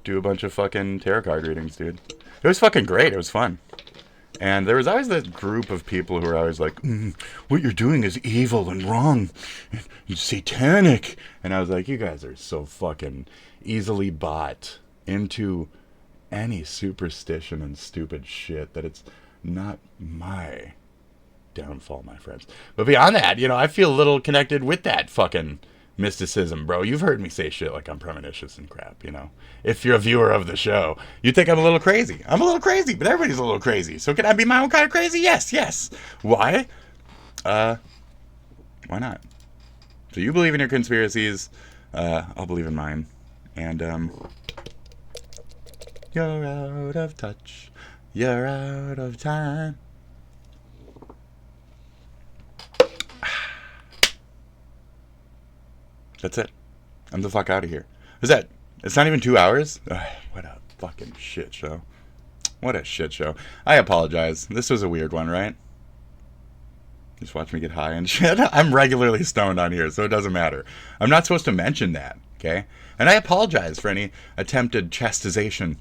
do a bunch of fucking tarot card readings, dude. It was fucking great. It was fun. And there was always this group of people who were always like, what you're doing is evil and wrong. It's satanic. And I was like, you guys are so fucking easily bought into any superstition and stupid shit that it's not my downfall, my friends. But beyond that, you know, I feel a little connected with that fucking mysticism, bro. You've heard me say shit like I'm premonitious and crap, you know. If you're a viewer of the show, you think I'm a little crazy. I'm a little crazy, but everybody's a little crazy. So can I be my own kind of crazy? Yes. Why? Why not? So you believe in your conspiracies. I'll believe in mine. And, you're out of touch. You're out of time. That's it. I'm the fuck out of here. Is that? It's not even 2 hours? Ugh, what a fucking shit show. What a shit show. I apologize. This was a weird one, right? Just watch me get high and shit. I'm regularly stoned on here, so it doesn't matter. I'm not supposed to mention that, okay? And I apologize for any attempted chastisation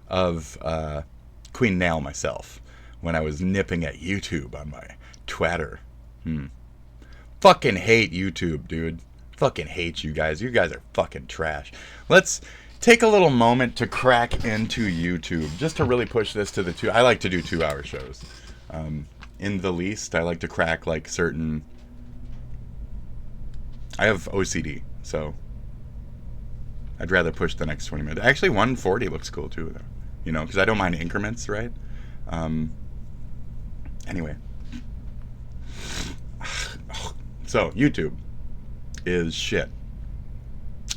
of Queen Nail myself when I was nipping at YouTube on my Twitter. Fucking hate YouTube, dude. Fucking hate you guys. You guys are fucking trash. Let's take a little moment to crack into YouTube just to really push this to the two. I like to do 2-hour shows. In the least, I like to crack like certain. I have OCD, so I'd rather push the next 20 minutes. Actually, 140 looks cool too, though. You know, because I don't mind increments, right? Anyway. So, YouTube is shit.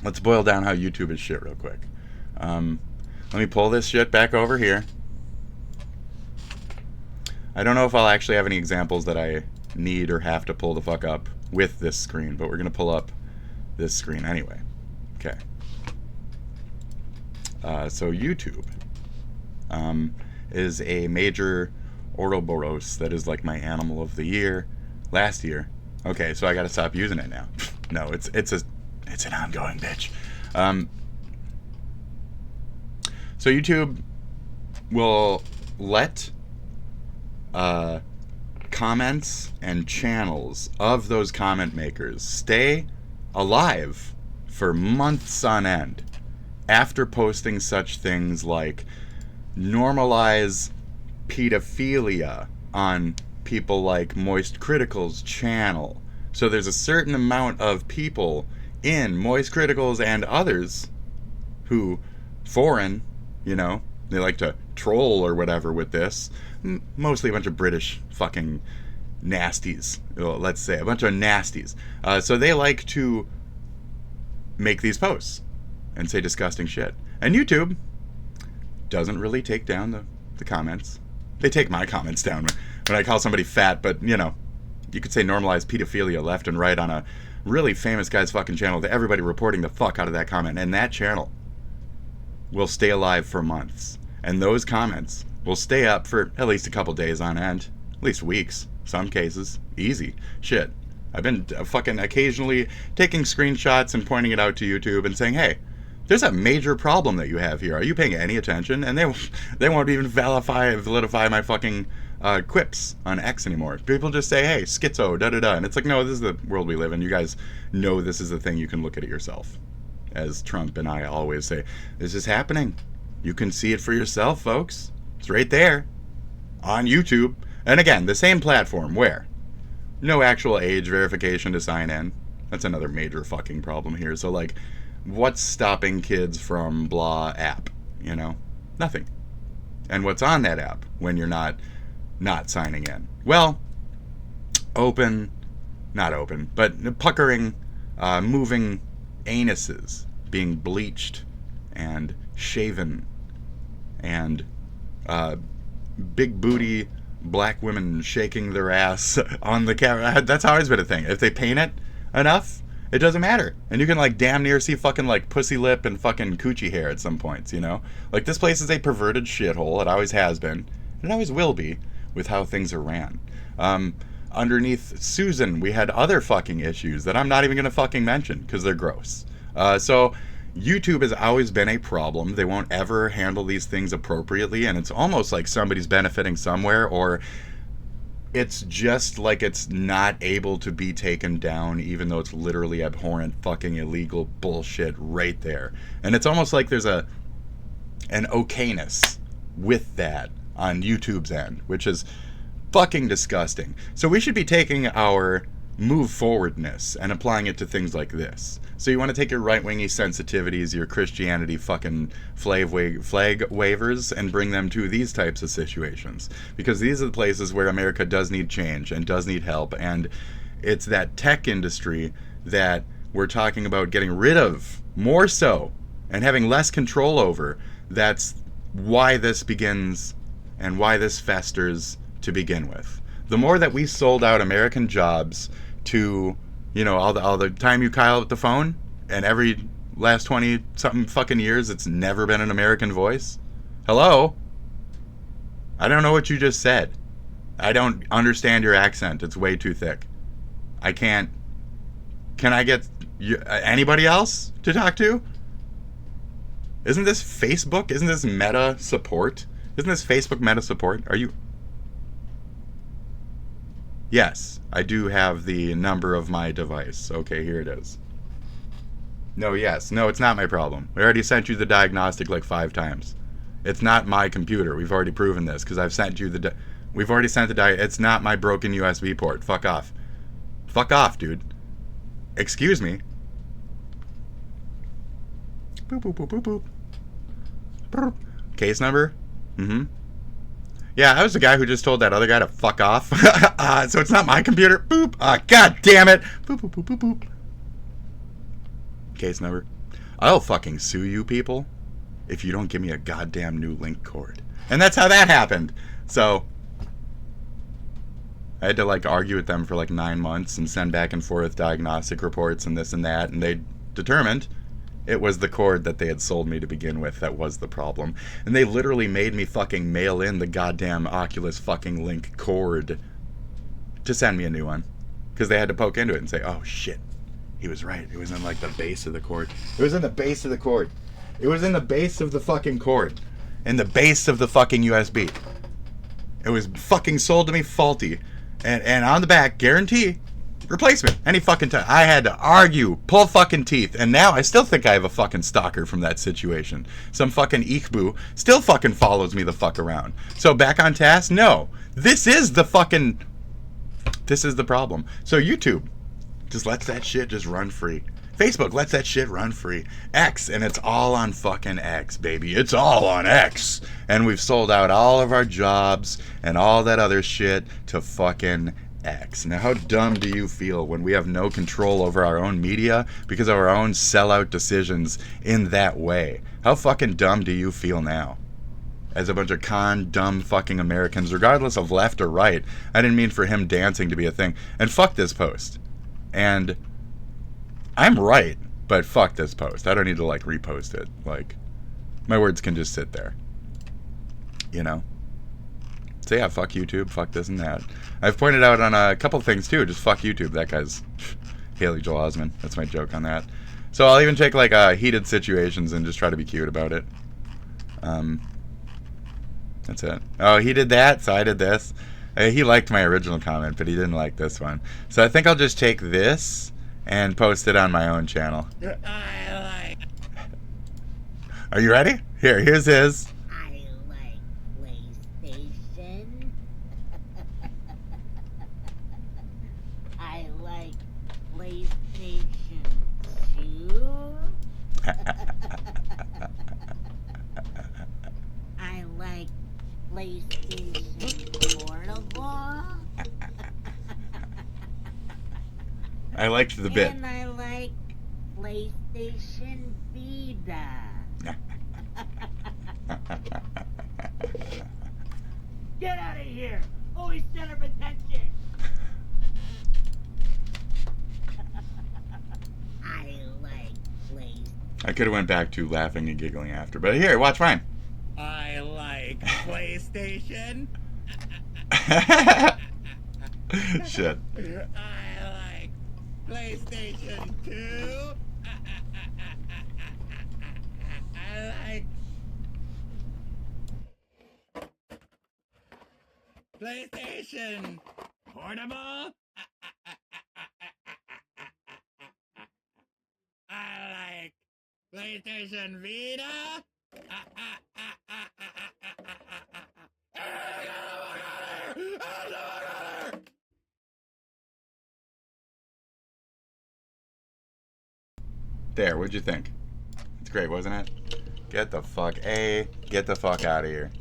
Let's boil down how YouTube is shit real quick. Let me pull this shit back over here. I don't know if I'll actually have any examples that I need or have to pull the fuck up with this screen, but we're going to pull up this screen anyway. Okay. So YouTube is a major Ouroboros that is like my animal of the year last year. Okay, so I got to stop using it now. No, it's an ongoing bitch. So YouTube will let comments and channels of those comment makers stay alive for months on end after posting such things like normalize pedophilia on people like Moist Critical's channel. So there's a certain amount of people in Moist Criticals and others who, foreign, you know, they like to troll or whatever with this. Mostly a bunch of British fucking nasties, let's say. A bunch of nasties. So they like to make these posts and say disgusting shit. And YouTube doesn't really take down the comments. They take my comments down when I call somebody fat, but, you know, you could say normalize pedophilia left and right on a really famous guy's fucking channel to everybody reporting the fuck out of that comment. And that channel will stay alive for months. And those comments will stay up for at least a couple days on end. At least weeks. Some cases. Easy. Shit. I've been fucking occasionally taking screenshots and pointing it out to YouTube and saying, hey, there's a major problem that you have here. Are you paying any attention? And they won't even validify my fucking quips on X anymore. People just say, hey, schizo, da-da-da. And it's like, no, this is the world we live in. You guys know this is the thing. You can look at it yourself. As Trump and I always say, this is happening. You can see it for yourself, folks. It's right there on YouTube. And again, the same platform where no actual age verification to sign in. That's another major fucking problem here. So, like, what's stopping kids from blah app? You know? Nothing. And what's on that app when you're not signing in? Well, not open, but puckering, moving anuses being bleached and shaven, and big booty black women shaking their ass on the camera. That's always been a thing. If they paint it enough, it doesn't matter. And you can like damn near see fucking like pussy lip and fucking coochie hair at some points, you know? Like, this place is a perverted shithole. It always has been. And it always will be with how things are ran. Underneath Susan, we had other fucking issues that I'm not even gonna fucking mention because they're gross. So YouTube has always been a problem. They won't ever handle these things appropriately, and it's almost like somebody's benefiting somewhere, or it's just like it's not able to be taken down, even though it's literally abhorrent fucking illegal bullshit right there. And it's almost like there's an okayness with that on YouTube's end, which is fucking disgusting. So we should be taking our move forwardness and applying it to things like this. So you want to take your right-wingy sensitivities, your Christianity fucking flag waivers, and bring them to these types of situations. Because these are the places where America does need change and does need help. And it's that tech industry that we're talking about getting rid of more so and having less control over. That's why this begins and why this festers to begin with. The more that we sold out American jobs to, you know, all the time you Kyle with the phone, and every last 20 something fucking years it's never been an American voice. Hello? I don't know what you just said. I don't understand your accent. It's way too thick. I can't. Can I get anybody else to talk to? Isn't this Facebook? Isn't this Meta support? Isn't this Facebook Meta support? Are you? Yes, I do have the number of my device. Okay, here it is. No, yes. No, it's not my problem. We already sent you the diagnostic like 5 times. It's not my computer. We've already proven this because I've sent you the... We've already sent the It's not my broken USB port. Fuck off. Fuck off, dude. Excuse me. Boop, boop, boop, boop, boop. Boop. Case number? Mm-hmm. Yeah, I was the guy who just told that other guy to fuck off. So it's not my computer. Boop. God damn it. Boop, boop, boop, boop, boop. Case number. I'll fucking sue you people if you don't give me a goddamn new link cord. And that's how that happened. So I had to like argue with them for like 9 months and send back and forth diagnostic reports and this and that, and they determined it was the cord that they had sold me to begin with that was the problem. And they literally made me fucking mail in the goddamn Oculus fucking link cord to send me a new one. Because they had to poke into it and say, oh shit, he was right. It was in like the base of the cord. It was in the base of the cord. It was in the base of the fucking cord. In the base of the fucking USB. It was fucking sold to me faulty. And on the back, guarantee, replacement. Any fucking time. I had to argue, pull fucking teeth. And now I still think I have a fucking stalker from that situation. Some fucking Ichbu still fucking follows me the fuck around. So back on task? No. This is the fucking... This is the problem. So YouTube just lets that shit just run free. Facebook lets that shit run free. X, and it's all on fucking X, baby. It's all on X. And we've sold out all of our jobs and all that other shit to fucking X. Now, how dumb do you feel when we have no control over our own media because of our own sellout decisions in that way? How fucking dumb do you feel now? As a bunch of dumb fucking Americans, regardless of left or right. I didn't mean for him dancing to be a thing. And fuck this post. And I'm right, but fuck this post. I don't need to like repost it. Like, my words can just sit there. You know? So yeah, fuck YouTube, fuck this and that. I've pointed out on a couple things too, just fuck YouTube. That guy's Haley Joel Osment. That's my joke on that. So I'll even take like heated situations and just try to be cute about it. That's it. Oh, he did that, so I did this. He liked my original comment, but he didn't like this one. So I think I'll just take this and post it on my own channel. Are you ready? Here's his. I like PlayStation. I like PlayStation 2. I like PlayStation Portable. I liked the bit. And I like PlayStation Vita. Get out of here! Always center of attention! I like PlayStation. I could have went back to laughing and giggling after, but here, watch mine. I like PlayStation. Shit. I like PlayStation 2. I like PlayStation Portable. I like PlayStation Vita. There, what'd you think? It's great, wasn't it? Get the fuck out of here.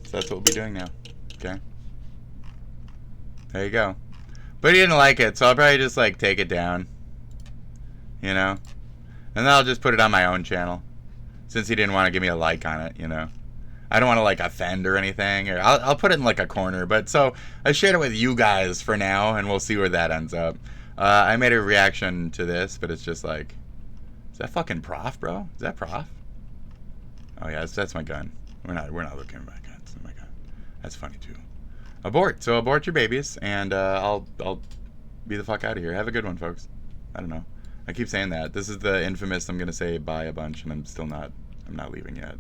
So that's what we'll be doing now. Okay? There you go. But he didn't like it, so I'll probably just like take it down. You know? And then I'll just put it on my own channel. Since he didn't want to give me a like on it, you know? I don't want to like offend or anything. Or I'll put it in like a corner. But so I shared it with you guys for now, and we'll see where that ends up. I made a reaction to this, but it's just like, is that fucking Prof, bro? Is that Prof? Oh yeah, that's my gun. We're not looking at my guns. Oh my god, that's funny too. Abort. So abort your babies, and I'll be the fuck out of here. Have a good one, folks. I don't know. I keep saying that. This is the infamous. I'm gonna say bye a bunch, and I'm not leaving yet.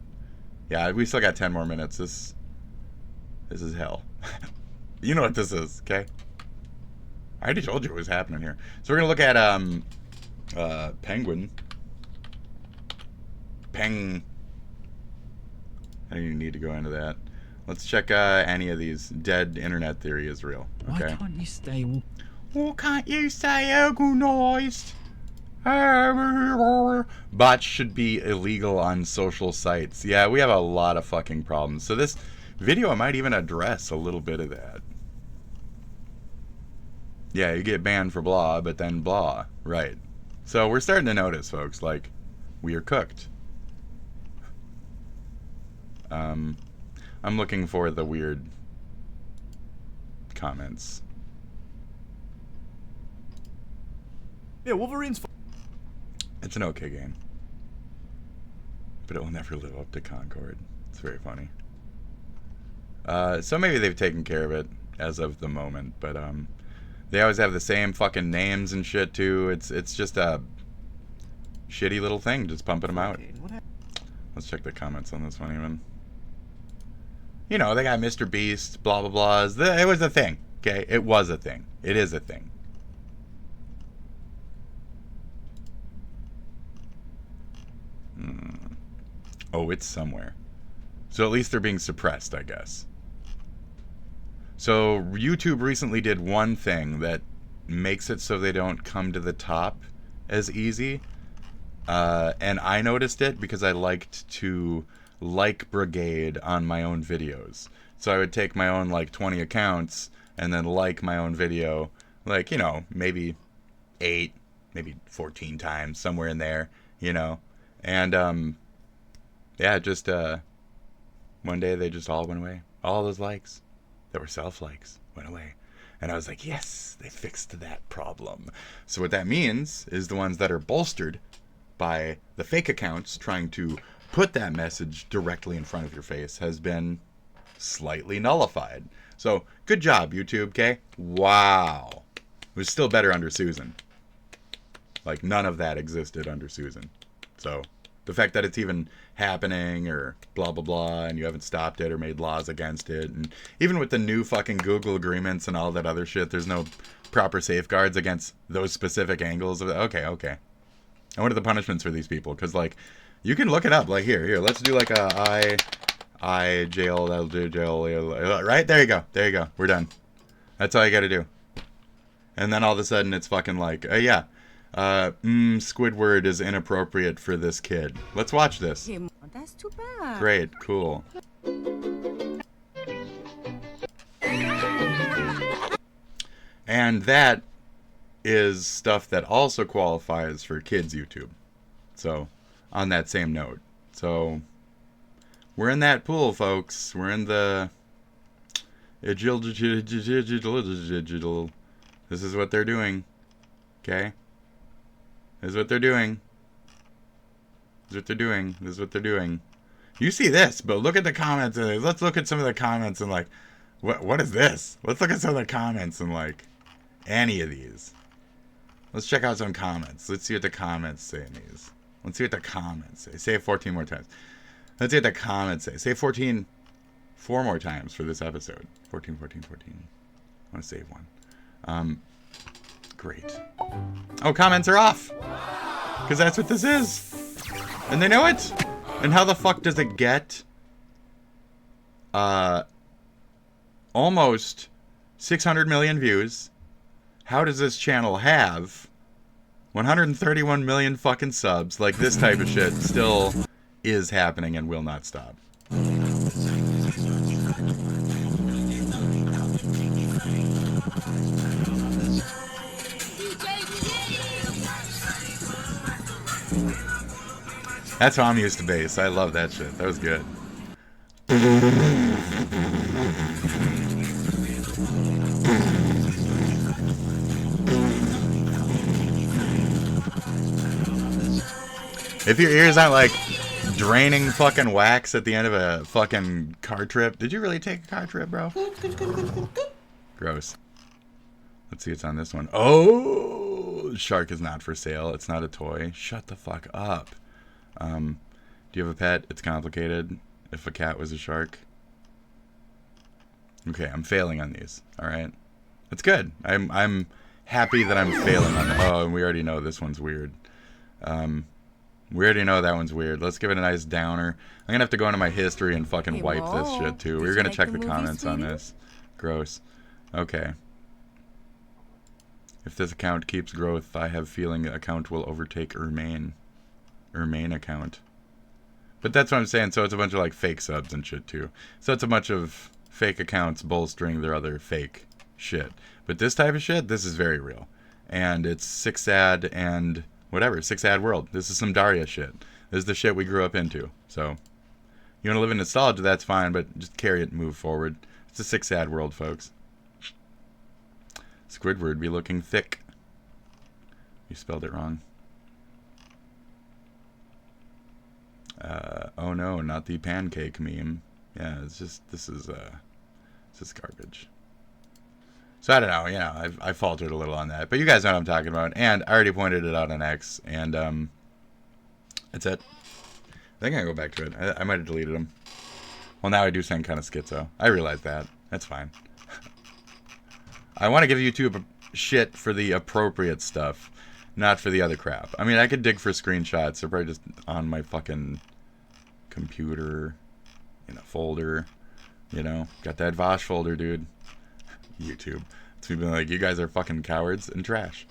Yeah, we still got 10 more minutes. This is hell. You know what this is, okay? I already told you what was happening here. So we're gonna look at Penguin. I don't even need to go into that. Let's check any of these. Dead internet theory is real. Okay. Why can't you stay? Why can't you stay organized? Bots should be illegal on social sites. Yeah, we have a lot of fucking problems. So this video might even address a little bit of that. Yeah, you get banned for blah, but then blah. Right. So we're starting to notice, folks, like, we are cooked. I'm looking for the weird comments. Yeah, Wolverine's It's an okay game. But it will never live up to Concord. It's very funny. So maybe they've taken care of it as of the moment, but they always have the same fucking names and shit too. It's just a shitty little thing, just pumping them out. Let's check the comments on this one even. You know, they got Mr. Beast, blah blah blahs. It was a thing, okay? It was a thing. It is a thing. Oh, it's somewhere. So at least they're being suppressed, I guess. So YouTube recently did one thing that makes it so they don't come to the top as easy. And I noticed it because I liked to like brigade on my own videos. So I would take my own like 20 accounts and then like my own video, like, you know, maybe 8, maybe 14 times, somewhere in there, you know. And yeah, just one day they just all went away. All those likes that were self-likes went away. And I was like, yes, they fixed that problem. So what that means is the ones that are bolstered by the fake accounts trying to put that message directly in front of your face has been slightly nullified. So good job, YouTube, okay? Wow. It was still better under Susan. Like, none of that existed under Susan. So the fact that it's even happening or blah blah blah and you haven't stopped it or made laws against it, and even with the new fucking Google agreements and all that other shit, there's no proper safeguards against those specific angles of it. Okay. And what are the punishments for these people? Because like, you can look it up. Like here, let's do like a jail, right? There you go. We're done. That's all you got to do. And then all of a sudden it's fucking like, yeah. Squidward is inappropriate for this kid. Let's watch this. That's too bad. Great, cool. And that is stuff that also qualifies for kids YouTube. So, on that same note. So, we're in that pool, folks. We're in the digital. This is what they're doing. Okay? This is what they're doing. This is what they're doing. You see this, but look at the comments. Let's look at some of the comments and like, what is this? Let's look at some of the comments and like, any of these. Let's check out some comments. Let's see what the comments say in these. Let's see what the comments say. Say it 14 more times. Let's see what the comments say. Say 14 4 more times for this episode. 14. I want to save one. Great. Oh, comments are off. Because that's what this is. And they know it. And how the fuck does it get almost 600 million views? How does this channel have 131 million fucking subs? Like, this type of shit still is happening and will not stop. That's how I'm used to bass. I love that shit. That was good. If your ears aren't like draining fucking wax at the end of a fucking car trip. Did you really take a car trip, bro? Gross. Let's see what's on this one. Oh, shark is not for sale. It's not a toy. Shut the fuck up. Do you have a pet? It's complicated. If a cat was a shark. Okay, I'm failing on these. All right, that's good. I'm happy that I'm failing on them. Oh, and we already know this one's weird. We already know that one's weird. Let's give it a nice downer. I'm gonna have to go into my history and fucking wipe this shit too. We were gonna check the comments on this. Gross. Okay. If this account keeps growth, I have feeling the account will overtake Ermain account. But that's what I'm saying. So it's a bunch of like fake subs and shit too. So it's a bunch of fake accounts bolstering their other fake shit. But this type of shit, this is very real. And it's Six Ad and whatever, Six Ad World. This is some Daria shit. This is the shit we grew up into. So you want to live in nostalgia, that's fine, but just carry it and move forward. It's a Six Ad World, folks. Squidward be looking thick. You spelled it wrong. Oh no, not the pancake meme. Yeah, it's just, this is garbage. So I don't know, you know, I faltered a little on that. But you guys know what I'm talking about. And I already pointed it out on X. And that's it. I think I can go back to it. I might have deleted them. Well, now I do sound kind of schizo. I realize that. That's fine. I want to give YouTube shit for the appropriate stuff, not for the other crap. I mean, I could dig for screenshots. They're probably just on my fucking computer in a folder. You know, got that Vosh folder, dude. YouTube. It's me being like, you guys are fucking cowards and trash.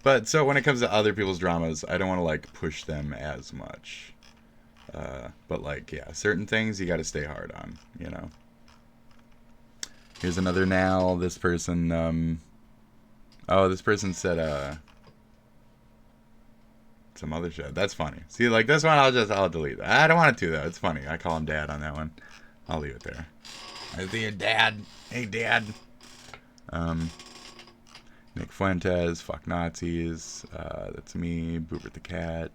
But so when it comes to other people's dramas, I don't want to like push them as much. But like, yeah, certain things you got to stay hard on, you know. Here's another now. This person, oh, this person said, some other shit. That's funny. See, like this one, I'll delete it. I don't want it to though. It's funny. I call him Dad on that one. I'll leave it there. I see your dad. Hey, Dad. Nick Fuentes. Fuck Nazis. That's me. Boobert the cat.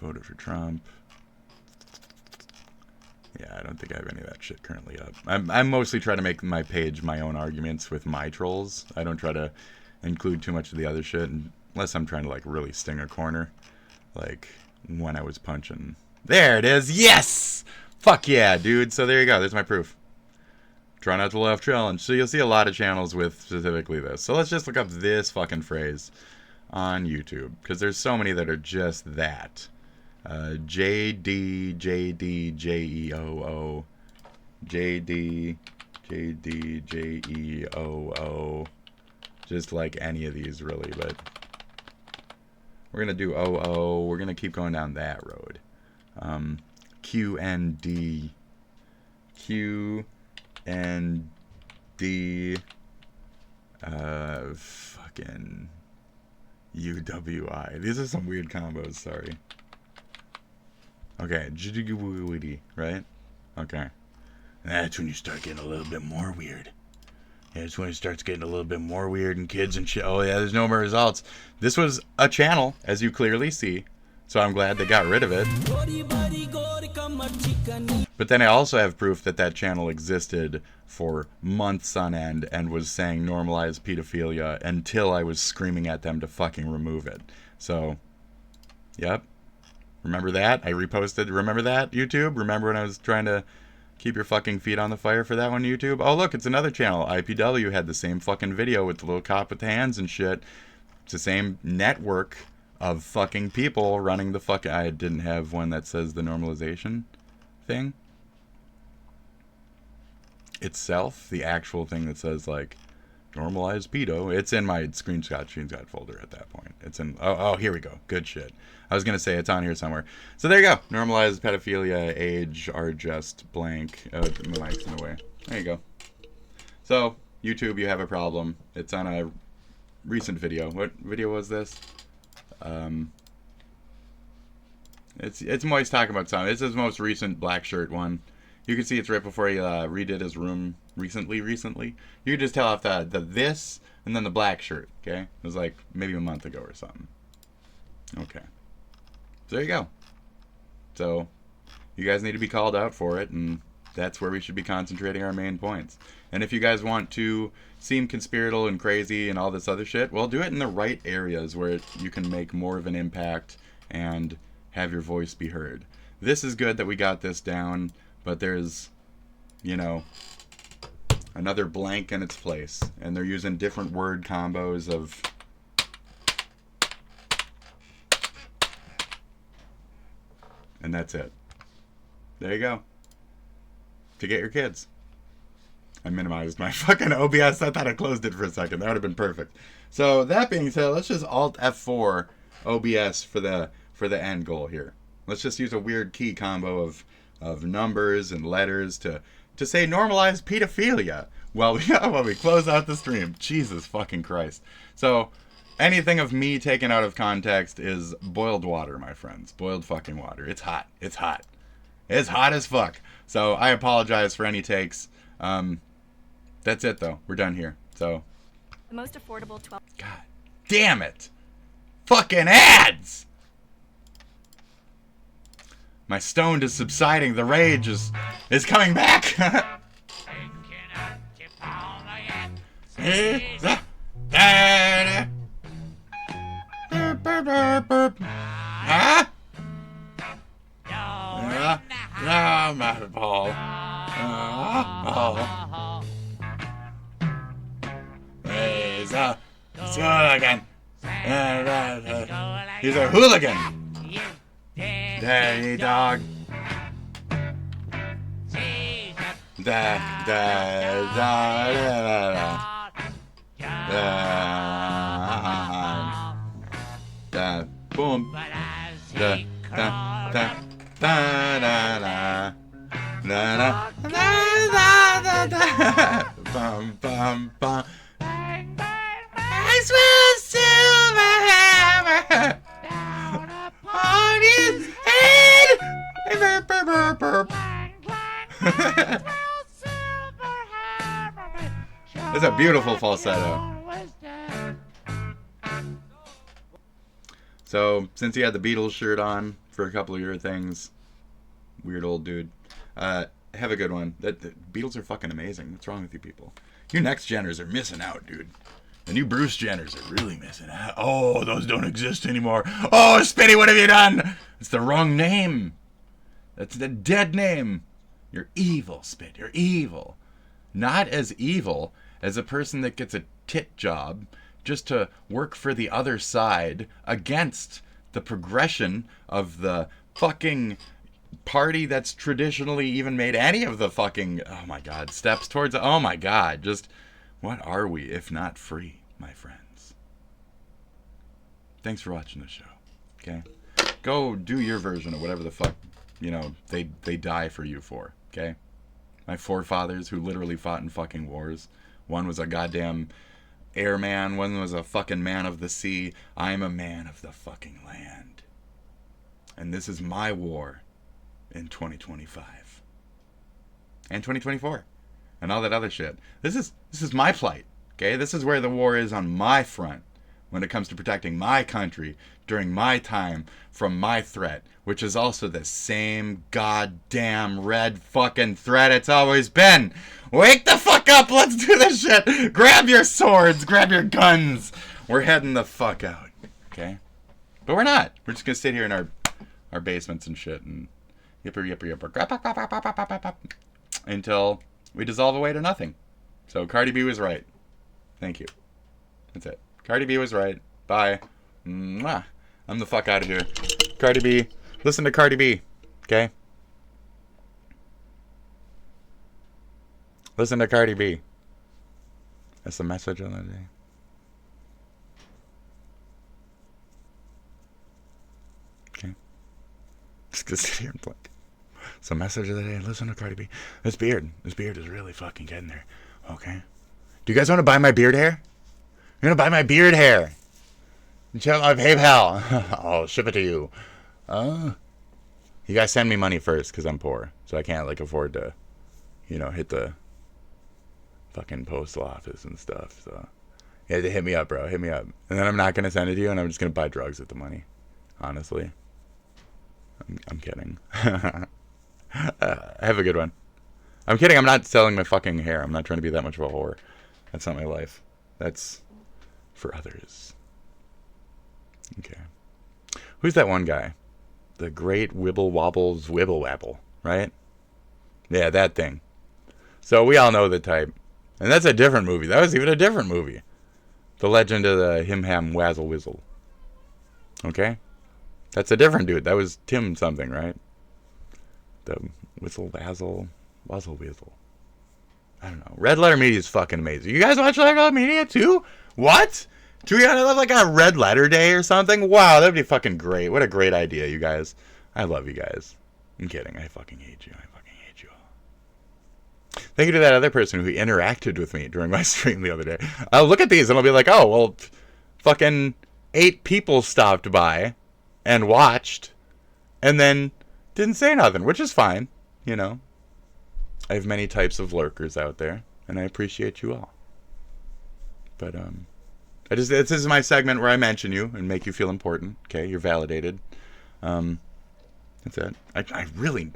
Voted for Trump. Yeah, I don't think I have any of that shit currently up. I'm mostly trying to make my page my own arguments with my trolls. I don't try to include too much of the other shit unless I'm trying to like really sting a corner. Like when I was punching. There it is. Yes! Fuck yeah, dude. So there you go. There's my proof. Try not to laugh challenge. So you'll see a lot of channels with specifically this. So let's just look up this fucking phrase on YouTube. Because there's so many that are just that. JD, JD, JEOO. JD, JD, JEOO. Just like any of these, really. But we're going to do OO. We're going to keep going down that road. QND. QND. Fucking UWI. These are some weird combos, sorry. Okay, right? Okay. That's when you start getting a little bit more weird. Yeah, that's when it starts getting a little bit more weird and kids and shit. Oh yeah, there's no more results. This was a channel, as you clearly see. So I'm glad they got rid of it. But then I also have proof that that channel existed for months on end and was saying normalize pedophilia until I was screaming at them to fucking remove it. So, yep. Remember that? I reposted. Remember that, YouTube? Remember when I was trying to keep your fucking feet on the fire for that one, YouTube? Oh, look, it's another channel. IPW had the same fucking video with the little cop with the hands and shit. It's the same network of fucking people running the fucking... I didn't have one that says the normalization thing. Itself, the actual thing that says, like, normalized pedo. It's in my screenshot folder at that point. It's in... Oh, here we go. Good shit. I was going to say it's on here somewhere. So there you go. Normalized pedophilia, age are just blank. Oh, my mic's in the way. There you go. So, YouTube, you have a problem. It's on a recent video. What video was this? It's Moist talking about something. It's his most recent black shirt one. You can see it's right before he redid his room recently. You can just tell off the this and then the black shirt, okay? It was like maybe a month ago or something. Okay. So there you go. So you guys need to be called out for it, and that's where we should be concentrating our main points. And if you guys want to seem conspiratorial and crazy and all this other shit, well, do it in the right areas where you can make more of an impact and have your voice be heard. This is good that we got this down, but there's, you know, another blank in its place, and they're using different word combos of and that's it. There you go. To get your kids. I minimized my fucking OBS. I thought I closed it for a second. That would have been perfect. So that being said, let's just Alt F4 OBS for the end goal here. Let's just use a weird key combo of numbers and letters to say normalize pedophilia while we close out the stream. Jesus fucking Christ. So anything of me taken out of context is boiled water, my friends. Boiled fucking water. It's hot. It's hot. It's hot as fuck. So I apologize for any takes. That's it though. We're done here. So The most affordable 12. God damn it. Fucking ads! My stoned is subsiding. The rage is coming back. My ball. He's a hooligan. He's a hooligan. Daddy dog. Boom. Bum bum bum. I smell silver hammer on his head. Burp, burp, burp, burp. That's a beautiful falsetto. So, since he had the Beatles shirt on for a couple of your things, weird old dude, have a good one. The Beatles are fucking amazing. What's wrong with you people? You next geners are missing out, dude. And you Bruce Jenners are really missing out. Oh, those don't exist anymore. Oh, Spitty, what have you done? It's the wrong name. That's the dead name. You're evil, Spit. You're evil. Not as evil as a person that gets a tit job just to work for the other side against the progression of the fucking party that's traditionally even made any of the fucking, oh my god, steps towards, oh my god, just, what are we if not free, my friends? Thanks for watching the show, okay? Go do your version of whatever the fuck, you know, they die for you for, okay? My forefathers who literally fought in fucking wars. One was a goddamn airman, one was a fucking man of the sea. I'm a man of the fucking land. And this is my war in 2025. And 2024. And all that other shit. This is my plight, okay? This is where the war is on my front when it comes to protecting my country during my time from my threat, which is also the same goddamn red fucking threat it's always been. Wake the fuck up, let's do this shit. Grab your swords, grab your guns. We're heading the fuck out, okay? But we're not. We're just gonna sit here in our basements and shit and yipper until we dissolve away to nothing. So Cardi B was right. Thank you. That's it. Cardi B was right. Bye. Mwah. I'm the fuck out of here. Cardi B. Listen to Cardi B. Okay? Listen to Cardi B. That's the message of the day. Okay? Just gonna sit here and blink. It's the message of the day. Listen to Cardi B. This beard is really fucking getting there. Okay? Do you guys want to buy my beard hair? You're gonna buy my beard hair. And check out my PayPal. I'll ship it to you. You guys send me money first, because I'm poor. So I can't, like, afford to, you know, hit the fucking postal office and stuff. So you have to hit me up, bro. Hit me up. And then I'm not gonna send it to you, and I'm just gonna buy drugs with the money. Honestly. I'm kidding. Have a good one. I'm kidding. I'm not selling my fucking hair. I'm not trying to be that much of a whore. That's not my life. That's for others. Okay. Who's that one guy? The Great Wibble Wobbles Wibble Wabble, right? Yeah, that thing. So we all know the type. And that's a different movie. That was even a different movie. The Legend of the Him Ham Wazzle Wizzle. Okay? That's a different dude. That was Tim something, right? The Whistle Wazzle Wuzzle Wizzle. I don't know. Red Letter Media is fucking amazing. You guys watch Red Letter Media too? What? Do we have like a Red Letter Day or something? Wow, that'd be fucking great. What a great idea, you guys. I love you guys. I'm kidding. I fucking hate you. I fucking hate you all. Thank you to that other person who interacted with me during my stream the other day. I'll look at these and I'll be like, oh, well, fucking 8 people stopped by and watched and then didn't say nothing, which is fine, you know. I have many types of lurkers out there, and I appreciate you all. But, this is my segment where I mention you and make you feel important. Okay, you're validated. That's it. I really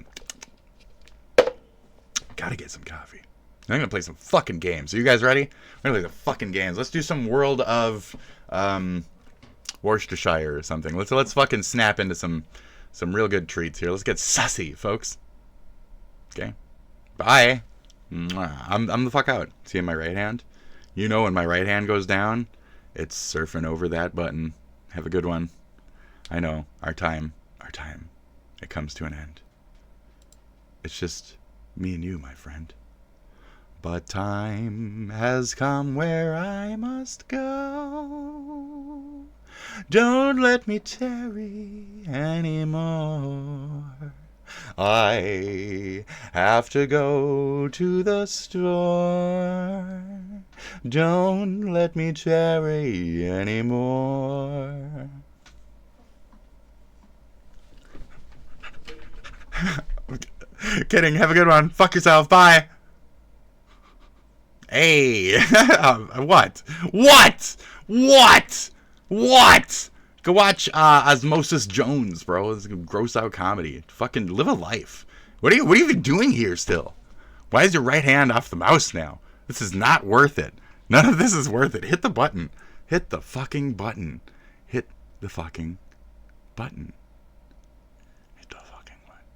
gotta get some coffee. I'm gonna play some fucking games. Are you guys ready? We're gonna play the fucking games. Let's do some World of Worcestershire or something. Let's fucking snap into some real good treats here. Let's get sussy, folks. Okay. Bye. I'm the fuck out. See in my right hand? You know when my right hand goes down, it's surfing over that button. Have a good one. I know. Our time. It comes to an end. It's just me and you, my friend. But time has come where I must go. Don't let me tarry anymore. I have to go to the store. Don't let me tarry anymore. Kidding. Have a good one. Fuck yourself. Bye. Hey. What? Go watch Osmosis Jones, bro. It's gross out comedy. Fucking live a life. What are you even doing here still? Why is your right hand off the mouse now? This is not worth it. None of this is worth it. Hit the button. Hit the fucking button. Hit the fucking button. Hit the fucking button.